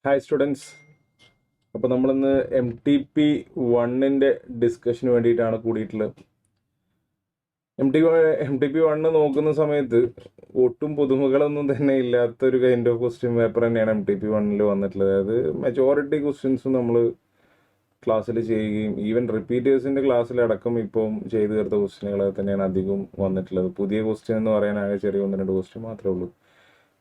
Hi students. അപ്പോൾ നമ്മളിന്ന് MTP1 ഡിസ്കഷന് വേണ്ടിയിട്ടാണ് കൂടിയിട്ടുള്ളത്. MTP1 നോക്കുന്ന സമയത്ത് ഒട്ടും പുതുമകളൊന്നും തന്നെ ഇല്ലാത്തൊരു കൈൻഡ് ഓഫ് ക്വസ്റ്റ്യൻ പേപ്പർ തന്നെയാണ് MTP1 വന്നിട്ടുള്ളത്. അതായത് മെജോറിറ്റി ക്വസ്റ്റ്യൻസും നമ്മൾ ക്ലാസ്സിൽ ചെയ്യുകയും ഈവൻ റിപ്പീറ്റേഴ്സിൻ്റെ ക്ലാസ്സിലടക്കം ഇപ്പം ചെയ്തു തീർത്ത ക്വസ്റ്റ്യനുകൾ തന്നെയാണ് അധികം വന്നിട്ടുള്ളത്. പുതിയ ക്വസ്റ്റ്യൻ എന്ന് പറയാനാകെ ചെറിയ 1-2 ക്വസ്റ്റ്യൻ മാത്രമേ ഉള്ളൂ.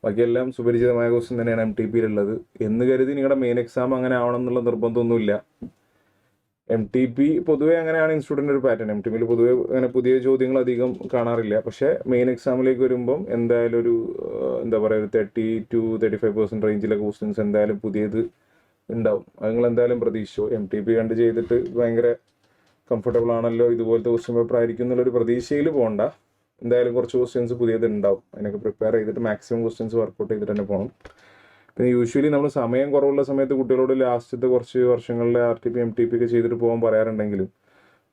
ബാക്കിയെല്ലാം സുപരിചിതമായ ക്വസ്റ്റ്യൻ തന്നെയാണ് MTP-യിലുള്ളത്. എന്ന് കരുതി നിങ്ങളുടെ മെയിൻ എക്സാം അങ്ങനെ ആവണം എന്നുള്ള നിർബന്ധമൊന്നുമില്ല. MTP പൊതുവേ അങ്ങനെയാണ് ഇൻസ്റ്റിറ്റ്യൂട്ടിൻ്റെ ഒരു പാറ്റേൺ. MTP-യിൽ പൊതുവേ അങ്ങനെ പുതിയ ചോദ്യങ്ങൾ അധികം കാണാറില്ല. പക്ഷേ മെയിൻ എക്സാമിലേക്ക് വരുമ്പം എന്തായാലും ഒരു 30-35% റേഞ്ചിലെ ക്വസ്റ്റ്യൻസ് എന്തായാലും പുതിയത് ഉണ്ടാവും. അത് നിങ്ങൾ എന്തായാലും പ്രതീക്ഷിച്ചോ. MTP കണ്ട് ചെയ്തിട്ട് ഭയങ്കര കംഫർട്ടബിൾ ആണല്ലോ, ഇതുപോലത്തെ ക്വസ്റ്റ്യൻ പേപ്പർ ആയിരിക്കും എന്നുള്ളൊരു പ്രതീക്ഷയിൽ പോകണ്ട. എന്തായാലും കുറച്ച് ക്വസ്റ്റ്യൻസ് പുതിയത് ഉണ്ടാവും. അതിനൊക്കെ പ്രിപ്പയർ ചെയ്തിട്ട് മാക്സിമം ക്വസ്റ്റ്യൻസ് വർക്കൗട്ട് ചെയ്തിട്ട് തന്നെ പോകണം. പിന്നെ യൂഷ്വലി നമ്മൾ സമയം കുറവുള്ള സമയത്ത് കുട്ടികളോട് ലാസ്റ്റത്തെ കുറച്ച് വർഷങ്ങളിലെ RTP MTP ഒക്കെ ചെയ്തിട്ട് പോകാൻ പറയാറുണ്ടെങ്കിലും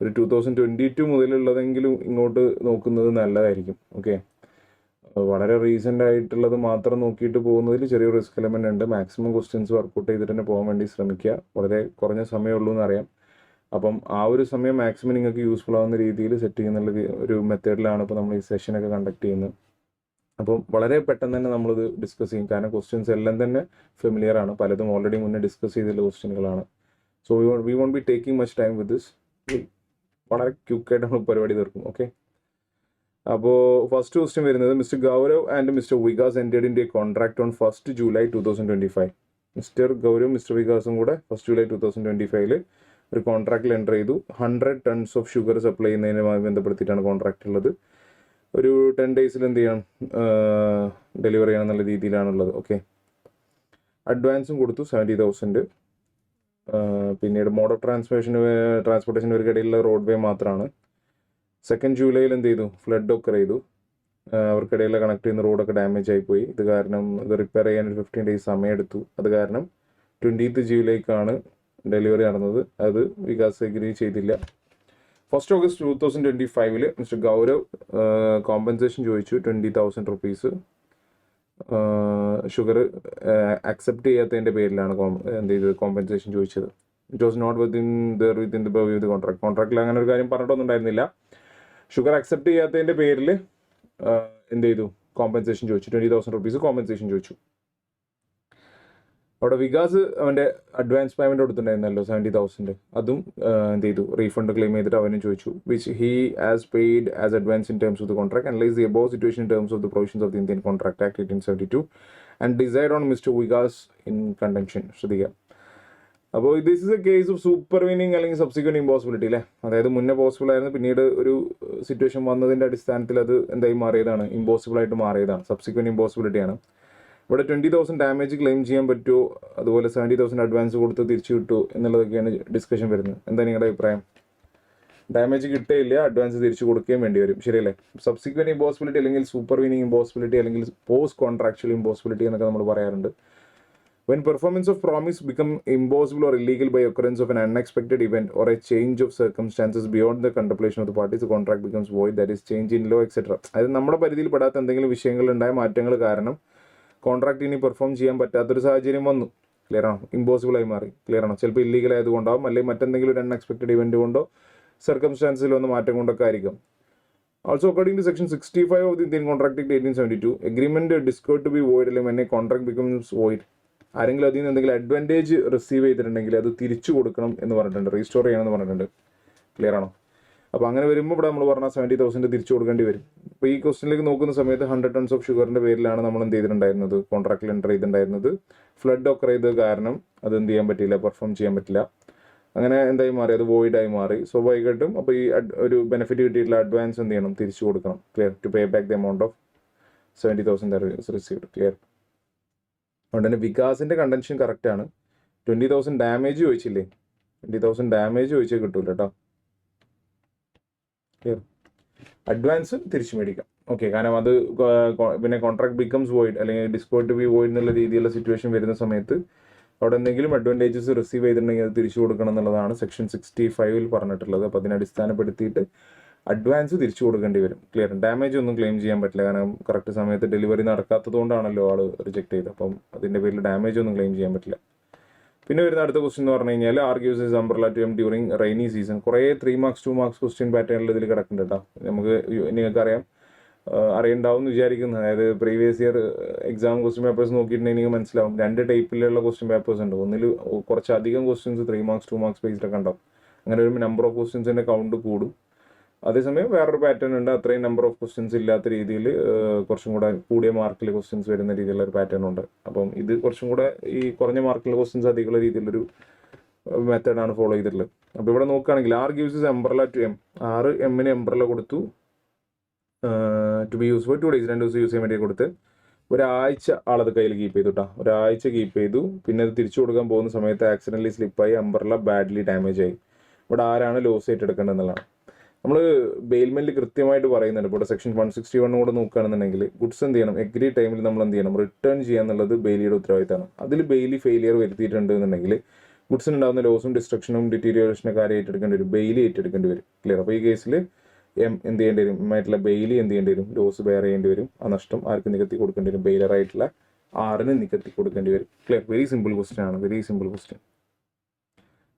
ഒരു 2022 മുതലുള്ളതെങ്കിലും ഇങ്ങോട്ട് നോക്കുന്നത് നല്ലതായിരിക്കും. ഓക്കെ, വളരെ റീസെൻ്റ് ആയിട്ടുള്ളത് മാത്രം നോക്കിയിട്ട് പോകുന്നതിൽ ചെറിയൊരു റിസ്ക് എലമെൻ്റ് ഉണ്ട്. മാക്സിമം ക്വസ്റ്റ്യൻസ് വർക്കൗട്ട് ചെയ്തിട്ട് തന്നെ പോകാൻ വേണ്ടി ശ്രമിക്കുക. വളരെ കുറഞ്ഞ സമയമുള്ളൂ എന്നറിയാം. അപ്പം ആ ഒരു സമയം മാക്സിമം നിങ്ങൾക്ക് യൂസ്ഫുൾ ആവുന്ന രീതിയിൽ സെറ്റ് ചെയ്യുന്നുള്ള ഒരു മെത്തേഡിലാണ് ഇപ്പോൾ നമ്മൾ ഈ സെഷനൊക്കെ കണ്ടക്ട് ചെയ്യുന്നത്. അപ്പം വളരെ പെട്ടെന്ന് തന്നെ നമ്മളിത് ഡിസ്കസ് ചെയ്യും. കാരണം ക്വസ്റ്റ്യൻസ് എല്ലാം തന്നെ ഫെമിലിയർ ആണ്, പലതും ഓൾറെഡി മുന്നേ ഡിസ്കസ് ചെയ്തിട്ടുള്ള ക്വസ്റ്റ്യനുകളാണ്. So we won't be taking much time with this. വളരെ ക്വിക്കായിട്ട് നമ്മൾ പരിപാടി തീർക്കും. ഓക്കെ, അപ്പോൾ ഫസ്റ്റ് ക്വസ്റ്റ്യൻ വരുന്നത് mister Gaurav and mister Vikas entered in a contract on 1st July 2025. Mister ഗൗരവും മിസ്റ്റർ വികാസും കൂടെ 1st July 2025 ഒരു കോൺട്രാക്റ്റിൽ എൻ്റർ ചെയ്തു. 100 tons ഓഫ് ഷുഗർ സപ്ലൈ ചെയ്യുന്നതിനുമായി ബന്ധപ്പെടുത്തിയിട്ടാണ് കോൺട്രാക്റ്റ് ഉള്ളത്. ഒരു 10 days എന്ത് ചെയ്യണം, ഡെലിവറി ചെയ്യണം എന്നുള്ള രീതിയിലാണുള്ളത്. ഓക്കെ, അഡ്വാൻസും കൊടുത്തു 70,000. പിന്നീട് മോഡ് ഓഫ് ട്രാൻസ്പോർട്ടേഷൻ ഇവർക്കിടയിലുള്ള റോഡ് വേ മാത്രമാണ്. 2nd July എന്ത് ചെയ്തു, ഫ്ലഡ് ഒക്കെ ചെയ്തു. അവർക്കിടയിൽ കണക്ട് ചെയ്യുന്ന റോഡൊക്കെ ഡാമേജ് ആയിപ്പോയി. ഇത് കാരണം ഇത് റിപ്പയർ ചെയ്യാൻ ഒരു 15 days സമയമെടുത്തു. അത് കാരണം 20th July ഡെലിവറി നടന്നത്. അത് വികാസ് എഗ്രി ചെയ്തില്ല. 1st August 2025 mister Gaurav compensation ചോദിച്ചു 20,000 rupees. ഷുഗർ അക്സെപ്റ്റ് ചെയ്യാത്തതിൻ്റെ പേരിലാണ് എന്ത് ചെയ്തത്, കോമ്പൻസേഷൻ ചോദിച്ചത്. It was not within the purview of the contract. കോൺട്രാക്റ്റിൽ അങ്ങനെ ഒരു കാര്യം പറഞ്ഞിട്ടൊന്നും ഉണ്ടായിരുന്നില്ല. ഷുഗർ അക്സെപ്റ്റ് ചെയ്യാത്തതിൻ്റെ പേരിൽ എന്ത് ചെയ്തു, കോമ്പൻസേഷൻ ചോദിച്ചു. 20,000 rupees കോമ്പൻസേഷൻ ചോദിച്ചു. അവിടെ വികാസ് അവൻ്റെ അഡ്വാൻസ് പേയ്മെൻറ്റ് കൊടുത്തിട്ടുണ്ടായിരുന്നല്ലോ 70,000. അതും എന്ത് ചെയ്തു, റീഫണ്ട് ക്ലെയിം ചെയ്തിട്ട് അവനും ചോദിച്ചു. Which he as paid as advance in terms of the contract analyse the above situation in terms of the provisions of the Indian contract act 1872 and decide on mister Vikas in contention. ശ്രദ്ധിക്കുക. അപ്പോൾ this is a case of supervening അല്ലെങ്കിൽ subsequent impossibility അല്ലേ. അതായത് മുന്നേ possible ആയിരുന്നു, പിന്നീട് ഒരു situation വന്നതിൻ്റെ അടിസ്ഥാനത്തിൽ അത് എന്തായി മാറിയതാണ്, ഇമ്പോസിബിളായിട്ട് മാറിയതാണ്. സബ്സിക്വൻറ്റ് ഇമ്പോസിബിലിറ്റിയാണ്. ഇവിടെ 20,000 ഡാമേജ് ക്ലെയിം ചെയ്യാൻ പറ്റുമോ, അതുപോലെ 70,000 അഡ്വാൻസ് കൊടുത്ത് തിരിച്ചു കിട്ടുമോ എന്നുള്ളതൊക്കെയാണ് ഡിസ്കഷൻ വരുന്നത്. എന്താ നിങ്ങളുടെ അഭിപ്രായം? ഡാമേജ് കിട്ടുകയില്ല, അഡ്വാൻസ് തിരിച്ചു കൊടുക്കുകയും വേണ്ടി വരും, ശരിയല്ലേ? സബ്സിക്വൻറ്റ് ഇമ്പോസിബിലിറ്റി അല്ലെങ്കിൽ സൂപ്പർവീനിങ് ഇമ്പോസിബിലിറ്റി അല്ലെങ്കിൽ പോസ്റ്റ് കോൺട്രാക്ച്വൽ ഇമ്പോസിബിലിറ്റി എന്നൊക്കെ നമ്മൾ പറയാറുണ്ട്. When performance of promise become impossible or illegal by occurrence of an unexpected event or a change of circumstances beyond the contemplation of the parties, the contract becomes void, that is change in law, etc. അതായത് നമ്മുടെ പരിധിയിൽ പെടാത്ത എന്തെങ്കിലും വിഷയങ്ങളുണ്ടായ മാറ്റങ്ങൾ കാരണം contract ഇനി perform ചെയ്യാൻ പറ്റാത്തൊരു സാഹചര്യം വന്നു. ക്ലിയർ ആണോ? ഇമ്പോസിബിളായി മാറി. ക്ലിയർ ആണോ? ചിലപ്പോൾ ഇല്ലീഗൽ ആയതുകൊണ്ടാവും, അല്ലെങ്കിൽ മറ്റെന്തെങ്കിലും ഒരു അൺഎക്സ്പെക്റ്റഡ് ഇവൻറ്റ് കൊണ്ടോ സർക്കംസ്റ്റാൻസിൽ വന്ന മാറ്റം കൊണ്ടൊക്കെ ആയിരിക്കും. Also, according to Section 65 of the Indian Contract Act 1872, agreement discovered to be void അല്ലെങ്കിൽ when a contract becomes void, ആരെങ്കിലും അതിൽ നിന്ന് എന്തെങ്കിലും അഡ്വാൻറ്റേജ് റിസീവ് ചെയ്തിട്ടുണ്ടെങ്കിൽ അത് തിരിച്ചു കൊടുക്കണം എന്ന് പറഞ്ഞിട്ടുണ്ട്, റീസ്റ്റോർ ചെയ്യണമെന്ന് പറഞ്ഞിട്ടുണ്ട്. ക്ലിയർ ആണോ? അപ്പോൾ അങ്ങനെ വരുമ്പോൾ ഇവിടെ നമ്മൾ പറഞ്ഞാൽ 70,000 തിരിച്ചു കൊടുക്കേണ്ടി വരും. അപ്പോൾ ഈ ക്വസ്റ്റ്യനിലേക്ക് നോക്കുന്ന സമയത്ത് 100 tons ഓഫ് ഷുഗറിൻ്റെ പേരിലാണ് നമ്മൾ എന്ത് ചെയ്തിട്ടുണ്ടായിരുന്നത്, കോൺട്രാക്റ്റിൽ എൻ്റർ ചെയ്തിട്ടുണ്ടായിരുന്നത്. ഫ്ലഡ് ഒക്കെ ചെയ്തത് കാരണം അത് എന്ത് ചെയ്യാൻ പറ്റില്ല, പെർഫോം ചെയ്യാൻ പറ്റില്ല. അങ്ങനെ എന്തായി മാറി, അത് വോയിഡായി മാറി. സ്വാഭാവികമായിട്ടും അപ്പോൾ ഈ ഒരു ബെനിഫിറ്റ് കിട്ടിയിട്ടുള്ള അഡ്വാൻസ് എന്ത് ചെയ്യണം, തിരിച്ചു കൊടുക്കണം. Clear? To pay back the amount of 70,000 received. Clear? അതുകൊണ്ട് തന്നെ വികാസിൻ്റെ കണ്ടൻഷൻ കറക്റ്റാണ്. 20,000 ഡാമേജ് ചോദിച്ചില്ലേ, 20,000 ഡാമേജ് ചോദിച്ചേ കിട്ടൂല കേട്ടോ. ക്ലിയർ? അഡ്വാൻസ് തിരിച്ചു മേടിക്കാം. ഓക്കെ, കാരണം അത് പിന്നെ കോൺട്രാക്ട് ബിക്കംസ് വോയിഡ് അല്ലെങ്കിൽ ഡിസ്കോർഡ് ടു ബി വോയിഡ് എന്നുള്ള രീതിയിലുള്ള സിറ്റുവേഷൻ വരുന്ന സമയത്ത് അവിടെ എന്തെങ്കിലും അഡ്വാൻറ്റേജസ് റിസീവ് ചെയ്തിട്ടുണ്ടെങ്കിൽ അത് തിരിച്ചു കൊടുക്കണം എന്നുള്ളതാണ് സെക്ഷൻ 65 പറഞ്ഞിട്ടുള്ളത്. അപ്പോൾ അതിനെ അടിസ്ഥാനപ്പെടുത്തിയിട്ട് അഡ്വാൻസ് തിരിച്ചു കൊടുക്കേണ്ടി വരും. ക്ലിയർ? ഡാമേജ് ഒന്നും ക്ലെയിം ചെയ്യാൻ പറ്റില്ല, കാരണം കറക്റ്റ് സമയത്ത് ഡെലിവറി നടക്കാത്തത് കൊണ്ടാണല്ലോ ആൾ റിജക്ട് ചെയ്തത്. അപ്പം അതിൻ്റെ പേരിൽ ഡാമേജ് ഒന്നും ക്ലെയിം ചെയ്യാൻ പറ്റില്ല. പിന്നെ വരുന്ന അടുത്ത ക്വസ്റ്റ്യൻ എന്ന് പറഞ്ഞു കഴിഞ്ഞാൽ argues is umbrella to M during rainy season. കുറേ 3 മാർക്സ് 2 മാർക്സ് ക്വസ്റ്റ്യൻ പാറ്റേണിൽ ഇതിൽ കിടക്കുന്നുണ്ട് കേട്ടോ. നമുക്ക് നിങ്ങൾക്കറിയാം, അറിയണ്ടാവും എന്ന് വിചാരിക്കുന്നു. അതായത് previous year exam question papers നോക്കിയിട്ടുണ്ടെങ്കിൽ നിങ്ങൾക്ക് മനസ്സിലാവും 2 ടൈപ്പിലുള്ള ക്വസ്റ്റ്യൻ പേപ്പേഴ്സ് ഉണ്ട്. ഒന്നിൽ കുറച്ചധികം ക്വസ്റ്റ്യൻസ് 3 മാർക്സ് 2 മാർക്സ് ബേസ്ഡൊക്കെ ഉണ്ടാവും. അങ്ങനെ ഒരു നമ്പർ ഓഫ് ക്വസ്റ്റ്യൻസിൻ്റെ കൗണ്ട് കൂടും. അതേസമയം വേറൊരു പാറ്റേൺ ഉണ്ട്, അത്രയും നമ്പർ ഓഫ് ക്വസ്റ്റ്യൻസ് ഇല്ലാത്ത രീതിയിൽ കുറച്ചും കൂടെ കൂടിയ മാർക്കിൽ ക്വസ്റ്റ്യൻസ് വരുന്ന രീതിയിലുള്ള ഒരു പാറ്റേൺ ഉണ്ട്. അപ്പം ഇത് കുറച്ചും കൂടെ ഈ കുറഞ്ഞ മാർക്കിലുള്ള ക്വസ്റ്റ്യൻസ് അധികമുള്ള രീതിയിലൊരു മെത്തേഡാണ് ഫോളോ ചെയ്തിട്ടുള്ളത്. അപ്പോൾ ഇവിടെ നോക്കുകയാണെങ്കിൽ R gives is umbrella to M. 6 എമ്മിന് എംബ്രല്ല കൊടുത്തു, to be use for 2 days, 2 ദിവസം യൂസ് ചെയ്യാൻ വേണ്ടി കൊടുത്ത് ഒരാഴ്ച ആളത് കയ്യിൽ കീപ്പ് ചെയ്തു കേട്ടോ. ഒരാഴ്ച കീപ്പ് ചെയ്തു. പിന്നെ അത് തിരിച്ചു കൊടുക്കാൻ പോകുന്ന സമയത്ത് ആക്സിഡൻ്റലി സ്ലിപ്പായി അംബ്രല്ല ബാഡ്ലി ഡാമേജ് ആയി. ഇവിടെ ആരാണ് ലോസ് ആയിട്ട് എടുക്കേണ്ടതെന്നുള്ളതാണ്. നമ്മൾ ബെയിൽമെൻറ്റിൽ കൃത്യമായിട്ട് പറയുന്നുണ്ട്. ഇപ്പോൾ സെക്ഷൻ 161 കൂടെ നോക്കുകയാണെന്നുണ്ടെങ്കിൽ ഗുഡ്സ് എന്ത് ചെയ്യണം, എഗ്രി ടൈമിൽ നമ്മൾ എന്ത് ചെയ്യണം, റിട്ടേൺ ചെയ്യുക എന്നുള്ളത് ബെയിലിയുടെ ഉത്തരവാദിത്തമാണ്. അതിൽ ബെയിലി ഫെയിലിയർ വരുത്തിയിട്ടുണ്ട് എന്നുണ്ടെങ്കിൽ ഗുഡ്സിന് ഉണ്ടാകുന്ന ലോസും ഡിസ്ട്രക്ഷനും ഡിറ്റീരിയേഷനും കാര്യം ഏറ്റെടുക്കേണ്ടി വരും, ബെയിലി ഏറ്റെടുക്കേണ്ടി വരും. ക്ലിയർ? അപ്പോൾ ഈ കേസിൽ എന്ത് ചെയ്യേണ്ടി വരും, ആയിട്ടുള്ള ബെയിലി എന്ത് ചെയ്യേണ്ടി വരും, ലോസ് ബെയർ ചെയ്യേണ്ടി വരും. ആ നഷ്ടം ആർക്ക് നികത്തി കൊടുക്കേണ്ടി വരും, ബെയിലറായിട്ടുള്ള ആറിന് നികത്തി കൊടുക്കേണ്ടി വരും. ക്ലിയർ? വെരി സിമ്പിൾ ക്വസ്റ്റ്യൻ ആണ്, വെരി സിമ്പിൾ ക്വസ്റ്റ്യൻ.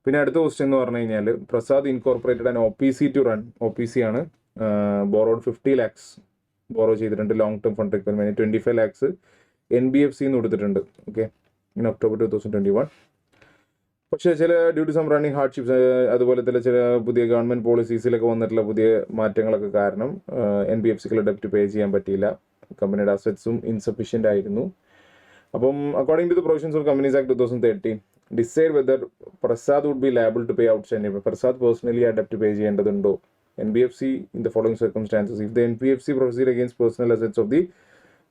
പിന്നെ അടുത്ത ക്വസ്റ്റ്യൻ എന്ന് പറഞ്ഞു കഴിഞ്ഞാൽ Prasad incorporated and OPC to run. OPC ആണ്, ബോറോഡ് 50 lakhs ബോറോ ചെയ്തിട്ടുണ്ട്. Long term fund requirement 25 lakhs NBFC എന്ന് കൊടുത്തിട്ടുണ്ട്. Okay, in October 2021. പക്ഷേ ചില due to some running hardships, അതുപോലെ തന്നെ ചില പുതിയ ഗവൺമെൻറ് പോളിസീസിലൊക്കെ വന്നിട്ടുള്ള പുതിയ മാറ്റങ്ങളൊക്കെ കാരണം NBFCക്കുള്ള ഡെപ്റ്റ് പേ ചെയ്യാൻ പറ്റിയില്ല. കമ്പനിയുടെ അസറ്റ്സും ഇൻസഫിഷ്യൻ്റ് ആയിരുന്നു. അപ്പം according to the provisions of companies act 2013 decide whether Prasad would be liable to pay outstanding. Prasad personally ആ ഡെപ്റ്റ് പേ ചെയ്യേണ്ടതുണ്ടോ? NBFC in the following circumstances, if the NBFC proceed against personal assets of the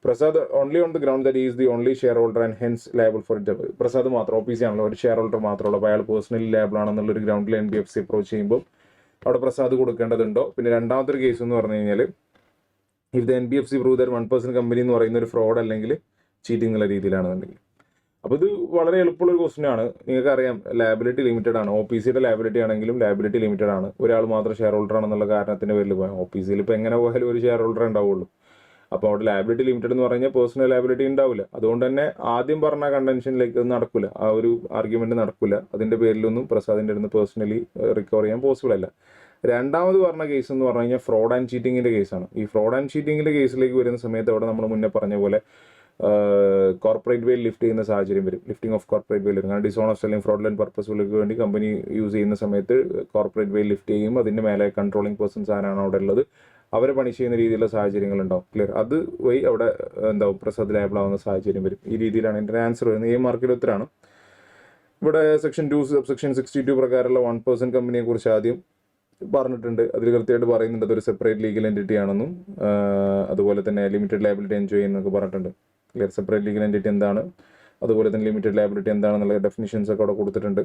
Prasad only on the ground that is the only shareholder and hence liable for it. Prasad മാത്രം, OPC ആണല്ലോ, ഒരു share holder മാത്രമുള്ളൂ. അപ്പോൾ അയാൾ personally ലാബിൾ ആണെന്നുള്ളൊരു ഗ്രൗണ്ടിൽ NBFC approach ചെയ്യുമ്പോൾ അവിടെ പ്രസാദ് കൊടുക്കേണ്ടതുണ്ടോ? പിന്നെ രണ്ടാമത്തെ ഒരു കേസ് എന്ന് പറഞ്ഞു കഴിഞ്ഞാൽ if the NBFC prove that 1% company എന്ന് പറയുന്ന ഒരു ഫ്രോഡ് അല്ലെങ്കിൽ ചീറ്റിംഗ് എന്നുള്ള രീതിയിലാണെന്നുണ്ടെങ്കിൽ. അപ്പോൾ ഇത് വളരെ എളുപ്പമുള്ളൊരു ക്വസ്റ്റ്യൻ ആണ്. നിങ്ങൾക്കറിയാം, ലാബിലിറ്റി ലിമിറ്റഡ് ആണ്. OPCയുടെ ലാബിലിറ്റി ആണെങ്കിലും ലാബിലിറ്റി ലിമിറ്റഡ് ആണ്. ഒരാൾ മാത്രം ഷെയർ ഹോൾഡർ ആണെന്നുള്ള കാരണത്തിൻ്റെ പേരിൽ പോയാൽ OPCയിൽ ഇപ്പോൾ എങ്ങനെ പോയാലും ഒരു ഷെയർ ഹോൾഡർ ഉണ്ടാവുള്ളൂ. അപ്പോൾ അവിടെ ലാബിലിറ്റി ലിമിറ്റഡ് എന്ന് പറഞ്ഞാൽ പേഴ്സണൽ ലാബിലിറ്റി ഉണ്ടാവില്ല. അതുകൊണ്ട് തന്നെ ആദ്യം പറഞ്ഞ കണ്ടൻഷനിലേക്ക് നടക്കില്ല, ആ ഒരു ആർഗ്യുമെൻറ്റ് നടക്കില്ല. അതിൻ്റെ പേരിലൊന്നും പ്രസാദിൻ്റെ അടുത്ത് പേഴ്സണലി റിക്കവർ ചെയ്യാൻ പോസിബിൾ അല്ല. രണ്ടാമത് പറഞ്ഞ കേസ് എന്ന് പറഞ്ഞു കഴിഞ്ഞാൽ ഫ്രോഡ് ആൻഡ് ചീറ്റിങ്ങിൻ്റെ കേസാണ്. ഈ ഫ്രോഡ് ആൻഡ് ചീറ്റിങ്ങിൻ്റെ കേസിലേക്ക് വരുന്ന സമയത്ത് അവിടെ നമ്മൾ മുന്നേ പറഞ്ഞ പോലെ കോർപ്പറേറ്റ് വെയിൽ ലിഫ്റ്റ് ചെയ്യുന്ന സാഹചര്യം വരും. ലിഫ്റ്റിംഗ് ഓഫ് കോർപ്പറേറ്റ് വെയിൽ, കാരണം ഡിസോണസ്റ്റ് അല്ലെങ്കിൽ ഫ്രോഡ്ലൻറ്റ് പർപ്പസുകൾക്ക് വേണ്ടി കമ്പനി യൂസ് ചെയ്യുന്ന സമയത്ത് കോർപ്പറേറ്റ് വെയിൽ ലിഫ്റ്റ് ചെയ്യും. അതിൻ്റെ മേലെ കൺട്രോളിംഗ് പേഴ്സൺസ് ആരാണ് അവിടെ ഉള്ളത്, അവരെ പണിഷ് ചെയ്യുന്ന രീതിയിലുള്ള സാഹചര്യങ്ങളുണ്ടാവും. ക്ലിയർ? അത് വഴി അവിടെ എന്താവും, പ്രസാദ് ലാബിൾ ആവുന്ന സാഹചര്യം വരും. ഈ രീതിയിലാണ് എൻ്റെ ആൻസർ വരുന്നത്. ഈ മാർക്കിൽ ഉത്തരമാണ്. ഇവിടെ സെക്ഷൻ 2 സബ്സെക്ഷൻ 62 പ്രകാരമുള്ള 1% കമ്പനിയെ കുറിച്ച് ആദ്യം പറഞ്ഞിട്ടുണ്ട്. അതിൽ കൃത്യമായിട്ട് പറയുന്നുണ്ട് അതൊരു സെപ്പറേറ്റ് ലീഗൽ എൻറ്റിറ്റി ആണെന്നും അതുപോലെ തന്നെ ലിമിറ്റഡ് ലയബിലിറ്റി എൻജോയ് ചെയ്യുന്നൊക്കെ പറഞ്ഞിട്ടുണ്ട്. ക്ലിയർ? സെപ്പറേറ്റ് ലീഗൽ എൻറ്റിറ്റി എന്താണ്, അതുപോലെ തന്നെ ലിമിറ്റഡ് ലയബിലിറ്റി എന്താണെന്നുള്ള ഡെഫിനിഷൻസ് ഒക്കെ അവിടെ കൊടുത്തിട്ടുണ്ട്.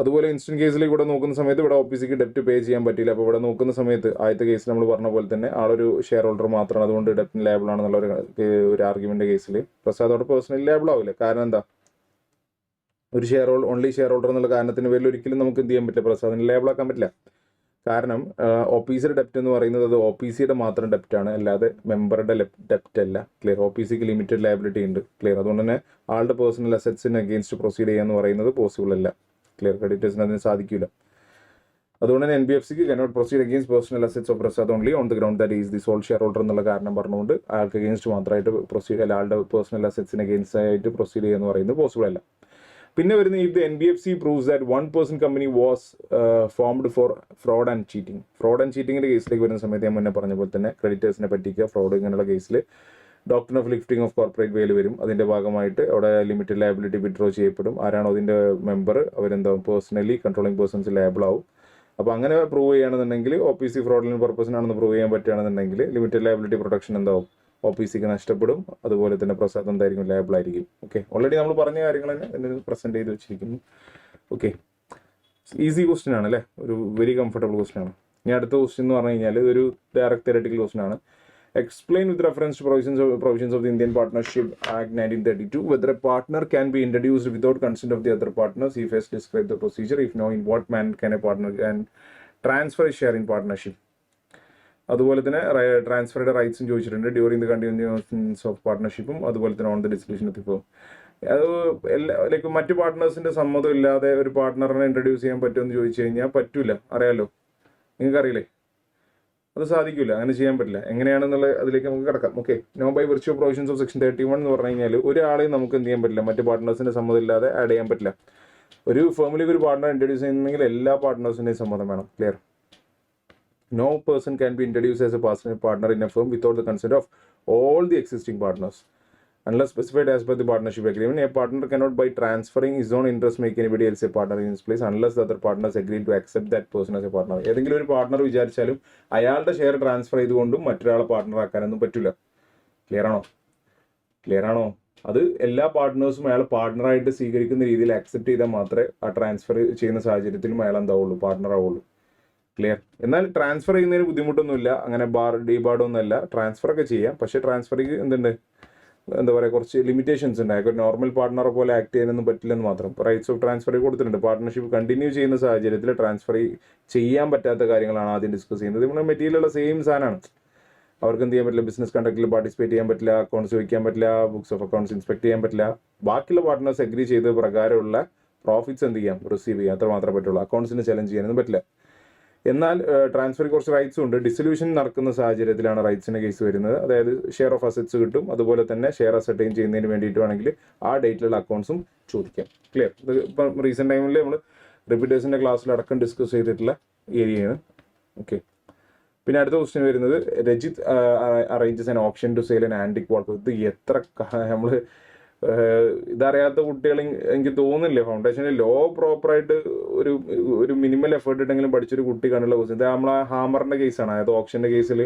അതുപോലെ ഇൻസ്റ്റന്റ് കേസിലേക്ക് ഇവിടെ നോക്കുന്ന സമയത്ത് ഇവിടെ OPCക്ക് ഡെപ്റ്റ് പേ ചെയ്യാൻ പറ്റിയില്ല. അപ്പോൾ ഇവിടെ നോക്കുന്ന സമയത്ത് ആദ്യത്തെ കേസിൽ നമ്മൾ പറഞ്ഞ പോലെ തന്നെ ആളൊരു ഷെയർ ഹോൾഡർ മാത്രമാണ്, അതുകൊണ്ട് ഡെപ്റ്റിന് ലേബിൾ ആണെന്നുള്ള ഒരു ആർഗ്യുമെന്റ് കേസിൽ പ്രസാദ് അവിടെ പേഴ്സണലി ലേബിൾ ആവില്ല. കാരണം എന്താ, ഒരു ഓൺലി ഷെയർ ഹോൾഡർ എന്നുള്ള കാരണത്തിന് പേരിൽ ഒരിക്കലും നമുക്ക് എന്ത് ചെയ്യാൻ പറ്റില്ല, പ്രസാദിന് ലേബിൾ ആക്കാൻ പറ്റില്ല. കാരണം OPCയുടെ ഡെപ്റ്റ് എന്ന് പറയുന്നത് അത് OPCയുടെ മാത്രം ഡെപ്റ്റാണ്, അല്ലാതെ മെമ്പറുടെ ഡെപ്റ്റ് അല്ല. ക്ലിയർ? OPCക്ക് ലിമിറ്റഡ് ലയബിലിറ്റി ഉണ്ട്. ക്ലിയർ? അതുകൊണ്ട് തന്നെ ആളുടെ പേഴ്സണൽ അസറ്റ്സിന് അഗെയിൻസ്റ്റ് പ്രൊസീഡ് ചെയ്യാന്ന് പറയുന്നത് പോസിബിൾ അല്ല. ക്ലിയർ? ക്രെഡിറ്റേഴ്സിന് അതിന് സാധിക്കില്ല. അതുകൊണ്ട് തന്നെ NBFCക്ക് cannot proceed against personal assets of Prasad only on the ground that is the sole share holder എന്നുള്ള കാരണം പറഞ്ഞുകൊണ്ട് ആൾക്ക് അഗെയിൻസ്റ്റ് മാത്രമായിട്ട് പ്രൊസീഡ് അല്ല, ആളുടെ പേഴ്സണൽ അസറ്റ്സിന് അഗെയിൻസ്റ്റ് ആയിട്ട് പ്രൊസീഡ് ചെയ്യുക എന്ന് പറയുന്നത് പോസിബിൾ അല്ല. പിന്നെ വരുന്ന if the NBFC proves that 1% company was formed for fraud and cheating. Fraud and ചീറ്റിങ്ങിൻ്റെ കേസിലേക്ക് വരുന്ന സമയത്ത് ഞാൻ മുന്നേ പറഞ്ഞ പോലെ തന്നെ ക്രെഡിറ്റേഴ്സിനെ പറ്റിക്കുക, ഫ്രോഡ് ഇങ്ങനെയുള്ള കേസിൽ doctrine of lifting of corporate വെയിൽ വരും. അതിൻ്റെ ഭാഗമായിട്ട് അവിടെ ലിമിറ്റഡ് ലയബിലിറ്റി വിഡ്രോ ചെയ്യപ്പെടും. ആരാണോ അതിൻ്റെ മെമ്പർ അവരെന്താവും, പേഴ്സണലി കൺട്രോളിംഗ് പേഴ്സൺസ് ലയബിൾ ആവും. അപ്പോൾ അങ്ങനെ പ്രൂവ് ചെയ്യുകയാണെന്നുണ്ടെങ്കിൽ OPC ഫ്രോഡിന് പർപ്പസിനാണെന്ന് പ്രൂവ് ചെയ്യാൻ പറ്റുകയാണെന്നുണ്ടെങ്കിൽ ലിമിറ്റഡ് ലയബിലിറ്റി പ്രൊട്ടക്ഷൻ എന്താവും, OPCക്ക് നഷ്ടപ്പെടും. അതുപോലെ തന്നെ പ്രസാദ് എന്തായിരിക്കും, ലേബിൾ ആയിരിക്കും. ഓക്കെ, ഓൾറെഡി നമ്മൾ പറഞ്ഞ കാര്യങ്ങൾ തന്നെ പ്രസൻറ്റ് ചെയ്ത് വെച്ചിരിക്കുന്നു. ഓക്കെ, ഈസി ക്വസ്റ്റ്യൻ ആണ് അല്ലേ, ഒരു വെരി കംഫർട്ടബിൾ ക്വസ്റ്റ്യൻ ആണ്. ഇനി അടുത്ത ക്വസ്റ്റ്യൻ എന്ന് പറഞ്ഞു കഴിഞ്ഞാൽ ഇതൊരു ഡയറക്റ്റ് തിയററ്റിക്കൽ ക്വസ്റ്റ്യൻ ആണ്. Explain with reference to provisions of the Indian Partnership Act 1932 whether a partner can be introduced without consent of the other partners. If yes, describe the procedure. If no, in what manner can a partner can transfer a share in partnership. അതുപോലെ തന്നെ ട്രാൻസ്ഫറുടെ റൈറ്റ്സും ചോദിച്ചിട്ടുണ്ട് during the continuous of പാർട്ട്ണർഷിപ്പും അതുപോലെ തന്നെ on the dissolution of the firm. അത് like മറ്റു പാർട്ട്നേഴ്സിന്റെ സമ്മതം ഇല്ലാതെ ഒരു പാർട്ട്ണറിനെ ഇൻട്രൊഡ്യൂസ് ചെയ്യാൻ പറ്റുമെന്ന് ചോദിച്ചു കഴിഞ്ഞാൽ പറ്റൂല, അറിയാലോ, നിങ്ങൾക്കറിയില്ലേ, അത് സാധിക്കില്ല, അങ്ങനെ ചെയ്യാൻ പറ്റില്ല. എങ്ങനെയാണെന്നുള്ള അതിലേക്ക് നമുക്ക് കിടക്കാം. Okay, no by virtual provisions of section 31 എന്ന് പറഞ്ഞു കഴിഞ്ഞാൽ ഒരാളെയും നമുക്ക് എന്ത് ചെയ്യാൻ പറ്റില്ല, മറ്റു പാർട്ട്നേഴ്സിന്റെ സമ്മതം ഇല്ലാതെ ആഡ് ചെയ്യാൻ പറ്റില്ല. ഒരു ഫേമിലേക്ക് ഒരു പാർട്ട്ണർ ഇൻട്രൊഡ്യൂസ് ചെയ്യുന്നെങ്കിൽ എല്ലാ പാർട്ട്നേഴ്സിന്റെയും സമ്മതം വേണം. Clear? No person can be introduced as a partner in a firm without the consent of all the existing partners. Unless specified as per the partnership agreement, a partner cannot, by transferring his own interest, make anybody else a partner in his place unless the other partners agree to accept that person as a partner. ഏതെങ്കിലും ഒരു partner വിചാരിച്ചാലും അയാളുടെ share transfer ചെയ്തുകൊണ്ടും മറ്റൊരാളെ partner ആക്കാനൊന്നും പറ്റില്ല. Clear ആണോ? അത് എല്ലാ പാർട്ട്നേഴ്സും അയാൾ പാർട്ണറായിട്ട് സ്വീകരിക്കുന്ന രീതിയിൽ അക്സെപ്റ്റ് ചെയ്താൽ മാത്രമേ ആ ട്രാൻസ്ഫർ ചെയ്യുന്ന സാഹചര്യത്തിലും അയാൾ എന്താവുള്ളൂ, പാർട്ണർ ആവുള്ളൂ. ക്ലിയർ? എന്നാൽ ട്രാൻസ്ഫർ ചെയ്യുന്നതിന് ബുദ്ധിമുട്ടൊന്നുമില്ല, അങ്ങനെ ഡീബാർഡൊന്നുമല്ല, ട്രാൻസ്ഫർ ഒക്കെ ചെയ്യാം. പക്ഷേ ട്രാൻസ്ഫറിക്ക് എന്താ പറയുക, കുറച്ച് ലിമിറ്റേഷൻസ് ഉണ്ട്. ഒരു നോർമൽ പാർട്ണറെ പോലെ ആക്ട് ചെയ്യാനൊന്നും പറ്റില്ലെന്ന് മാത്രം. റൈറ്റ്സ് ഓഫ് ട്രാൻസ്ഫർ കൊടുത്തിട്ടുണ്ട്. പാർട്ണർഷിപ്പ് കണ്ടിന്യൂ ചെയ്യുന്ന സാഹചര്യത്തിൽ ട്രാൻസ്ഫർ ചെയ്യാൻ പറ്റാത്ത കാര്യങ്ങളാണ് ആദ്യം ഡിസ്കസ് ചെയ്യുന്നത്. നമ്മുടെ മെറ്റീരിയലുള്ള സെയിം സാധനമാണ്. അവർക്ക് എന്ത് ചെയ്യാൻ പറ്റില്ല, ബിസിനസ് കണ്ടക്റ്റിൽ പാർട്ടിസിപ്പേറ്റ് ചെയ്യാൻ പറ്റില്ല, അക്കൗണ്ട്സ് വയ്ക്കാൻ പറ്റില്ല, ബുക്സ് ഓഫ് അക്കൗണ്ട്സ് ഇൻസ്പെക്ട് ചെയ്യാൻ പറ്റില്ല. ബാക്കിയുള്ള പാർട്ട്നേഴ്സ് അഗ്രി ചെയ്ത പ്രകാരമുള്ള പ്രോഫിറ്റ്സ് എന്ത് ചെയ്യാം, റിസീവ് ചെയ്യാം, അത്ര മാത്രമേ പറ്റുള്ളൂ. അക്കൗണ്ട്സിന് ചലഞ്ച് ചെയ്യാനൊന്നും പറ്റില്ല. എന്നാൽ ട്രാൻസ്ഫറിൽ കുറച്ച് റൈറ്റ്സും ഉണ്ട്. ഡിസൊല്യൂഷൻ നടക്കുന്ന സാഹചര്യത്തിലാണ് റൈറ്റ്സിൻ്റെ കേസ് വരുന്നത്. അതായത് ഷെയർ ഓഫ് അസറ്റ്സ് കിട്ടും, അതുപോലെ തന്നെ ഷെയർ അസർട്ടൈൻ ചെയ്യുന്നതിന് വേണ്ടിയിട്ട് വേണമെങ്കിൽ ആ ഡേറ്റിലുള്ള അക്കൗണ്ട്സും ചോദിക്കാം. ക്ലിയർ? ഇത് ഇപ്പം റീസെൻറ്റ് ടൈമിൽ നമ്മൾ റിപ്പീറ്റേഴ്സിൻ്റെ ക്ലാസ്സിലടക്കം ഡിസ്കസ് ചെയ്തിട്ടുള്ള ഏരിയയാണ്. ഓക്കെ, പിന്നെ അടുത്ത ക്വസ്റ്റ്യൻ വരുന്നത്, Rajit arranges an option to sale an antique wall. ഇത് എത്ര നമ്മൾ ഇതറിയാത്ത കുട്ടികൾ എനിക്ക് തോന്നുന്നില്ല ഫൗണ്ടേഷനിൽ ലോ പ്രോപ്പറായിട്ട് ഒരു മിനിമൽ എഫേർട്ട് ഇട്ടെങ്കിലും പഠിച്ചൊരു കുട്ടി കണ്ടുള്ള ക്വസ്റ്റ്യൻ. ഇത് നമ്മളെ ഹാമറിൻ്റെ കേസാണ്. അതായത് ഓപ്ഷൻ്റെ കേസിൽ